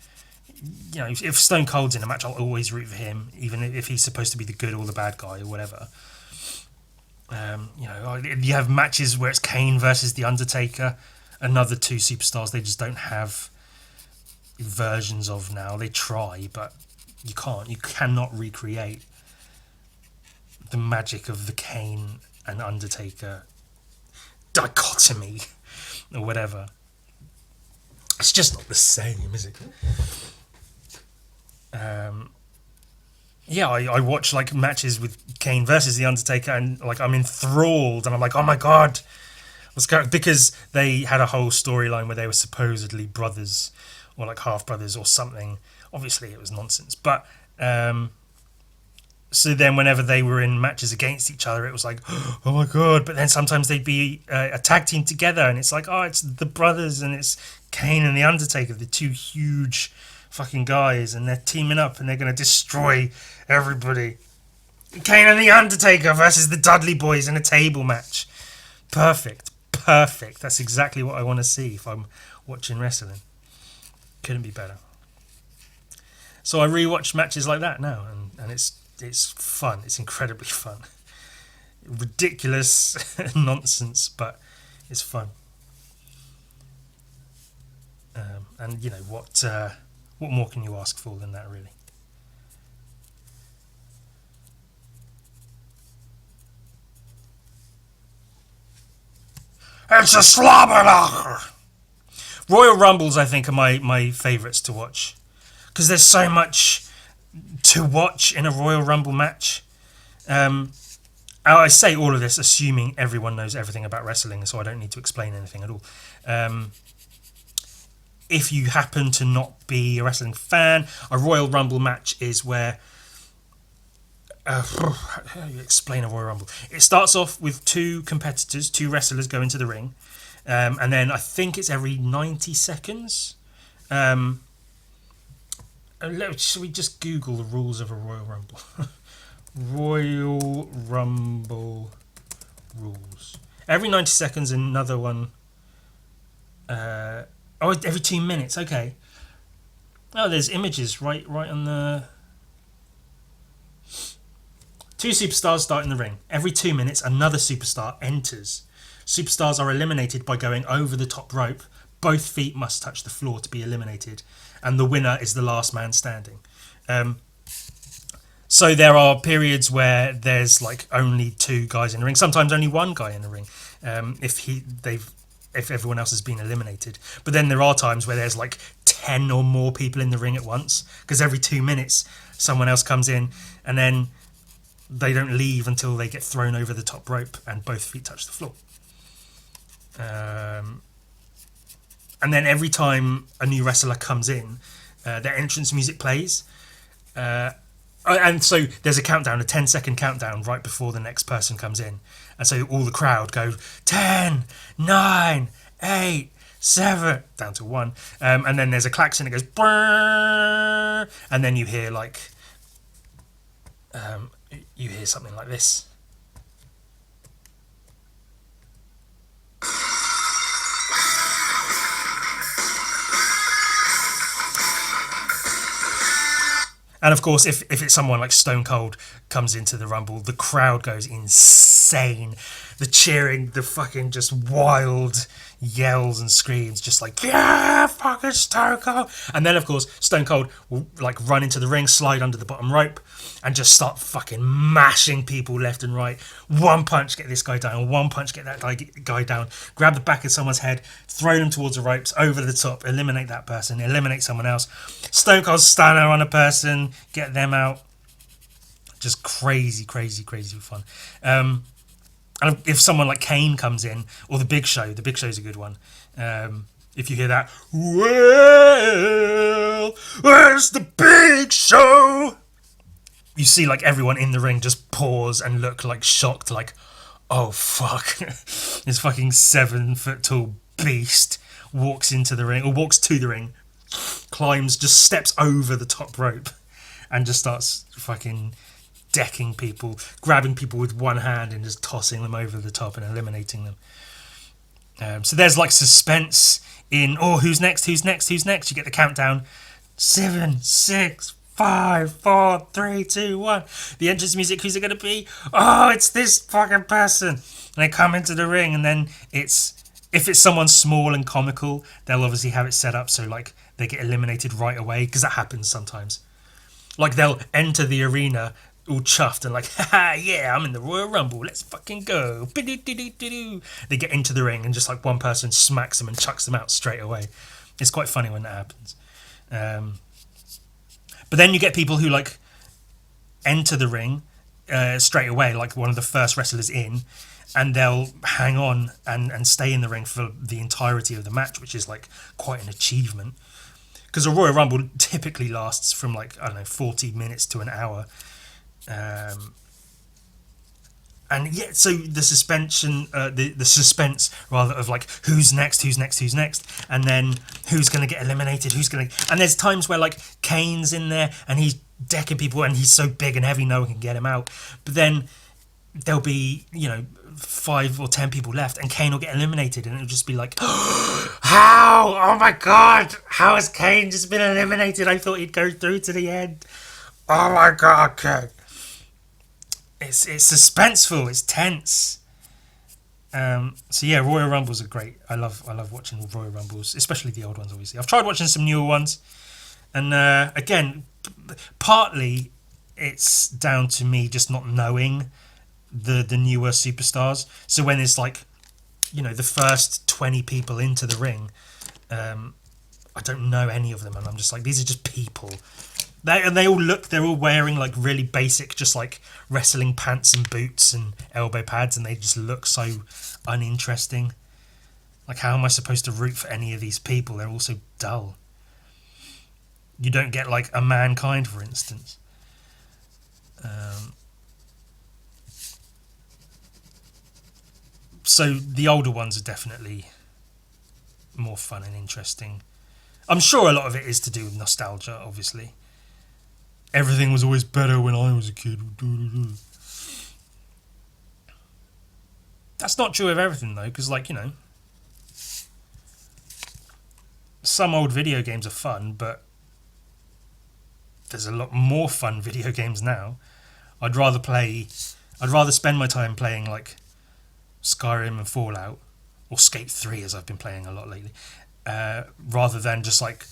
Speaker 1: If Stone Cold's in a match, I'll always root for him, even if he's supposed to be the good or the bad guy or whatever. You have matches where it's Kane versus The Undertaker, another two superstars they just don't have versions of now. They try, but you cannot recreate the magic of the Kane and Undertaker dichotomy or whatever. It's just not the same, is it? I watch like matches with Kane versus The Undertaker, and like I'm enthralled, and I'm like, oh my god, what's going on? Because they had a whole storyline where they were supposedly brothers or like half brothers or something. Obviously, it was nonsense, but so then whenever they were in matches against each other, it was like, oh my god. But then sometimes they'd be a tag team together, and it's like, oh, it's the brothers, and it's Kane and The Undertaker, the two huge fucking guys, and they're teaming up and they're going to destroy everybody. Kane and The Undertaker versus the Dudley Boys in a table match. Perfect. That's exactly what I want to see if I'm watching wrestling. Couldn't be better. So I rewatch matches like that now, and it's fun. It's incredibly fun. Ridiculous nonsense, but it's fun. And what more can you ask for than that, really? It's a slobber. Royal Rumbles, I think, are my favourites to watch because there's so much to watch in a Royal Rumble match. I say all of this assuming everyone knows everything about wrestling, so I don't need to explain anything at all. If you happen to not be a wrestling fan, a Royal Rumble match is where... how do you explain a Royal Rumble? It starts off with two competitors, two wrestlers go into the ring, and then I think it's every 90 seconds. Should we just Google the rules of a Royal Rumble? Royal Rumble rules. Every 90 seconds, another one. Every 2 minutes. Okay. Oh, there's images right on the. Two superstars start in the ring. Every 2 minutes, another superstar enters. Superstars are eliminated by going over the top rope. Both feet must touch the floor to be eliminated, and the winner is the last man standing. So there are periods where there's like only two guys in the ring, sometimes only one guy in the ring, if everyone else has been eliminated. But then there are times where there's like 10 or more people in the ring at once, because every 2 minutes someone else comes in, and then they don't leave until they get thrown over the top rope and both feet touch the floor. And then every time a new wrestler comes in, their entrance music plays. And so there's a countdown, a 10-second countdown right before the next person comes in. And so all the crowd go 10, 9, 8, 7, down to 1. And then there's a klaxon, it goes brrr, and then you hear something like this. And of course, if it's someone like Stone Cold comes into the Rumble, the crowd goes insane. The cheering, the fucking just wild yells and screams, just like, yeah, fucking Stone Cold. And then, of course, Stone Cold will like run into the ring, slide under the bottom rope, and just start fucking mashing people left and right. One punch, get this guy down. One punch, get that guy down. Grab the back of someone's head, throw them towards the ropes, over the top, eliminate that person, eliminate someone else. Stone Cold Stunner on a person, get them out. Just crazy, crazy, crazy fun. And if someone like Kane comes in, or the Big Show's a good one. If you hear that, well, where's the Big Show? You see like everyone in the ring just pause and look like shocked, like, oh fuck. This fucking 7 foot tall beast walks into the ring, or walks to the ring, climbs, just steps over the top rope, and just starts fucking decking people, grabbing people with one hand and just tossing them over the top and eliminating them. So there's like suspense in, who's next? You get the countdown. 7, 6, 5, 4, 3, 2, 1. The entrance music, who's it going to be? Oh, it's this fucking person. And they come into the ring, and then if it's someone small and comical, they'll obviously have it set up so like they get eliminated right away, because that happens sometimes. Like they'll enter the arena all chuffed and like, haha, yeah, I'm in the Royal Rumble, let's fucking go. They get into the ring and just like one person smacks them and chucks them out straight away. It's quite funny when that happens. But then you get people who like enter the ring straight away, like one of the first wrestlers in, and they'll hang on and stay in the ring for the entirety of the match, which is like quite an achievement. Because a Royal Rumble typically lasts from 40 minutes to an hour. And yeah, so the suspension, the suspense rather of like who's next, and then who's going to get eliminated, and there's times where like Kane's in there and he's decking people and he's so big and heavy no one can get him out, but then there'll be 5 or 10 people left and Kane will get eliminated, and it'll just be like, how? Oh my god, how has Kane just been eliminated? I thought he'd go through to the end. Oh my god, Kane. It's suspenseful, it's tense. So yeah, Royal Rumbles are great. I love watching Royal Rumbles, especially the old ones. Obviously, I've tried watching some newer ones, and again, partly it's down to me just not knowing the newer superstars. So when it's like, the first 20 people into the ring, I don't know any of them, and I'm just like, these are just people. They're all wearing like really basic, just like wrestling pants and boots and elbow pads, and they just look so uninteresting. Like, how am I supposed to root for any of these people? They're all so dull. You don't get like a Mankind, for instance. So the older ones are definitely more fun and interesting. I'm sure a lot of it is to do with nostalgia, obviously. Everything was always better when I was a kid. That's not true of everything, though, because, some old video games are fun, but there's a lot more fun video games now. I'd rather spend my time playing, like, Skyrim and Fallout, or Skate 3, as I've been playing a lot lately, rather than just, like,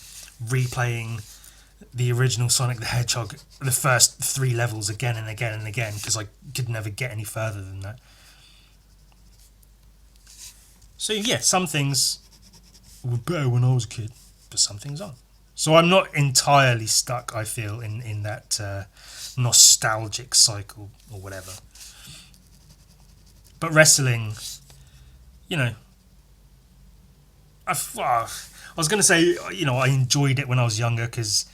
Speaker 1: replaying the original Sonic the Hedgehog, the first 3 levels again and again and again, because I could never get any further than that. So yeah, some things were better when I was a kid, but some things aren't. So I'm not entirely stuck, I feel, in that nostalgic cycle or whatever. But wrestling, I was going to say, I enjoyed it when I was younger, because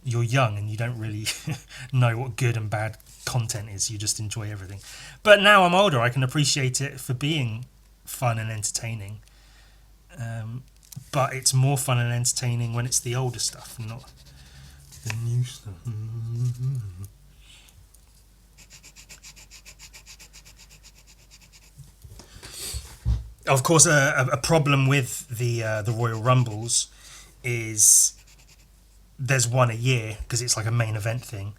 Speaker 1: you're young and you don't really know what good and bad content is. You just enjoy everything. But now I'm older, I can appreciate it for being fun and entertaining. But it's more fun and entertaining when it's the older stuff, not the new stuff. Of course, a problem with the Royal Rumbles is there's one a year, because it's like a main event thing.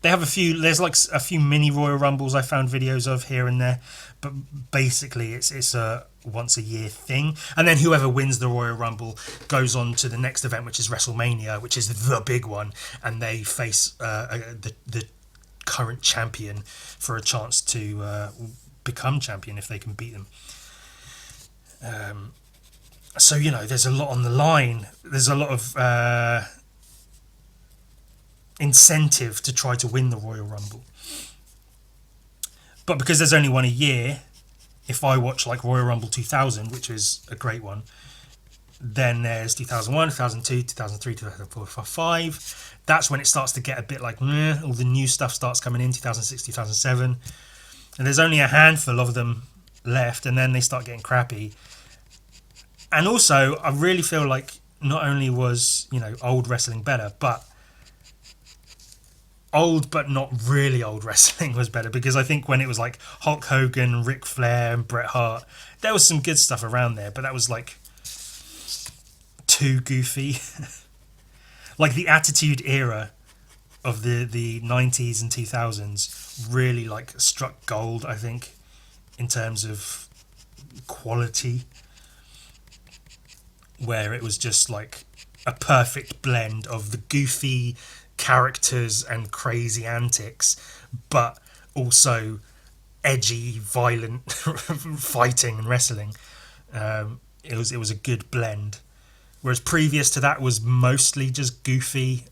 Speaker 1: They have there's like a few mini Royal Rumbles I found videos of here and there, but basically it's a once a year thing, and then whoever wins the Royal Rumble goes on to the next event, which is WrestleMania, which is the big one, and they face the current champion for a chance to become champion if they can beat them. So there's a lot on the line. There's a lot of incentive to try to win the Royal Rumble. But because there's only one a year, if I watch like Royal Rumble 2000, which is a great one, then there's 2001, 2002, 2003, 2004, 2005. That's when it starts to get a bit like, all the new stuff starts coming in, 2006, 2007. And there's only a handful of them left, and then they start getting crappy. And also, I really feel like not only was, old wrestling better, but old but not really old wrestling was better, because I think when it was like Hulk Hogan, Ric Flair and Bret Hart, there was some good stuff around there, but that was like too goofy. Like the Attitude Era of the 90s and 2000s really like struck gold, I think, in terms of quality, where it was just like a perfect blend of the goofy characters and crazy antics, but also edgy, violent fighting and wrestling. It was a good blend. Whereas previous to that was mostly just goofy,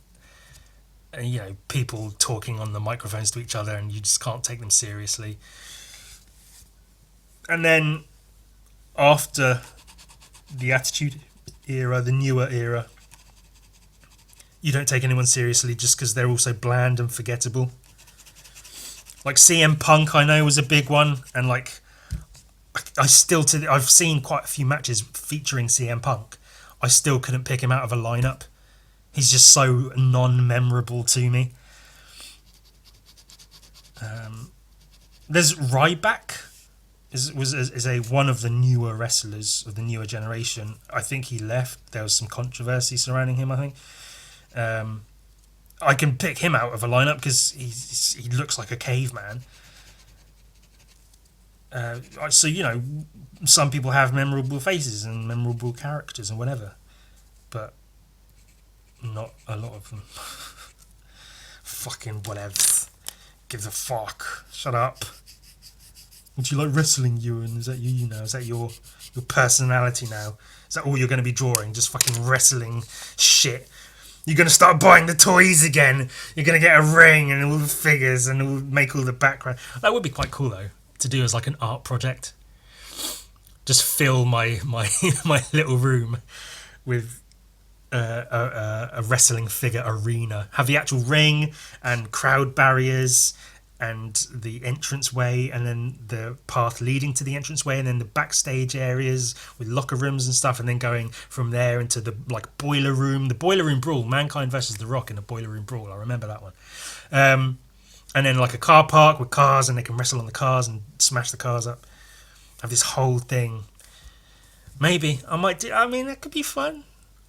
Speaker 1: people talking on the microphones to each other, and you just can't take them seriously. And then after the Attitude Era, the newer era, you don't take anyone seriously just because they're also bland and forgettable. Like CM Punk, I know, was a big one, and like I've seen quite a few matches featuring CM Punk. I still couldn't pick him out of a lineup. He's just so non-memorable to me. There's Ryback. Is a one of the newer wrestlers of the newer generation. I think he left. There was some controversy surrounding him, I think. I can pick him out of a lineup because he looks like a caveman. So some people have memorable faces and memorable characters and whatever, but not a lot of them. Fucking whatever. Gives a fuck. Shut up. Would you like wrestling, Ewan? Is that you now? Is that your personality now? Is that all you're going to be drawing? Just fucking wrestling shit. You're going to start buying the toys again. You're going to get a ring and all the figures and make all the background. That would be quite cool, though, to do as like an art project. Just fill my my little room with a wrestling figure arena. Have the actual ring and crowd barriers and the entranceway, and then the path leading to the entranceway, and then the backstage areas with locker rooms and stuff, and then going from there into the like boiler room brawl, Mankind versus The Rock in the boiler room brawl. I remember that one. And then like a car park with cars, and they can wrestle on the cars and smash the cars up. Have this whole thing. Maybe I might do. I mean, that could be fun.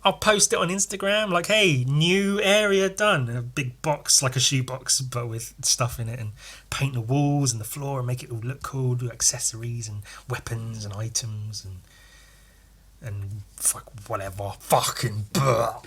Speaker 1: I'll post it on Instagram, like, hey, new area done. A big box, like a shoebox, but with stuff in it, and paint the walls and the floor and make it all look cool, do accessories and weapons and items and fuck whatever. Fucking blah.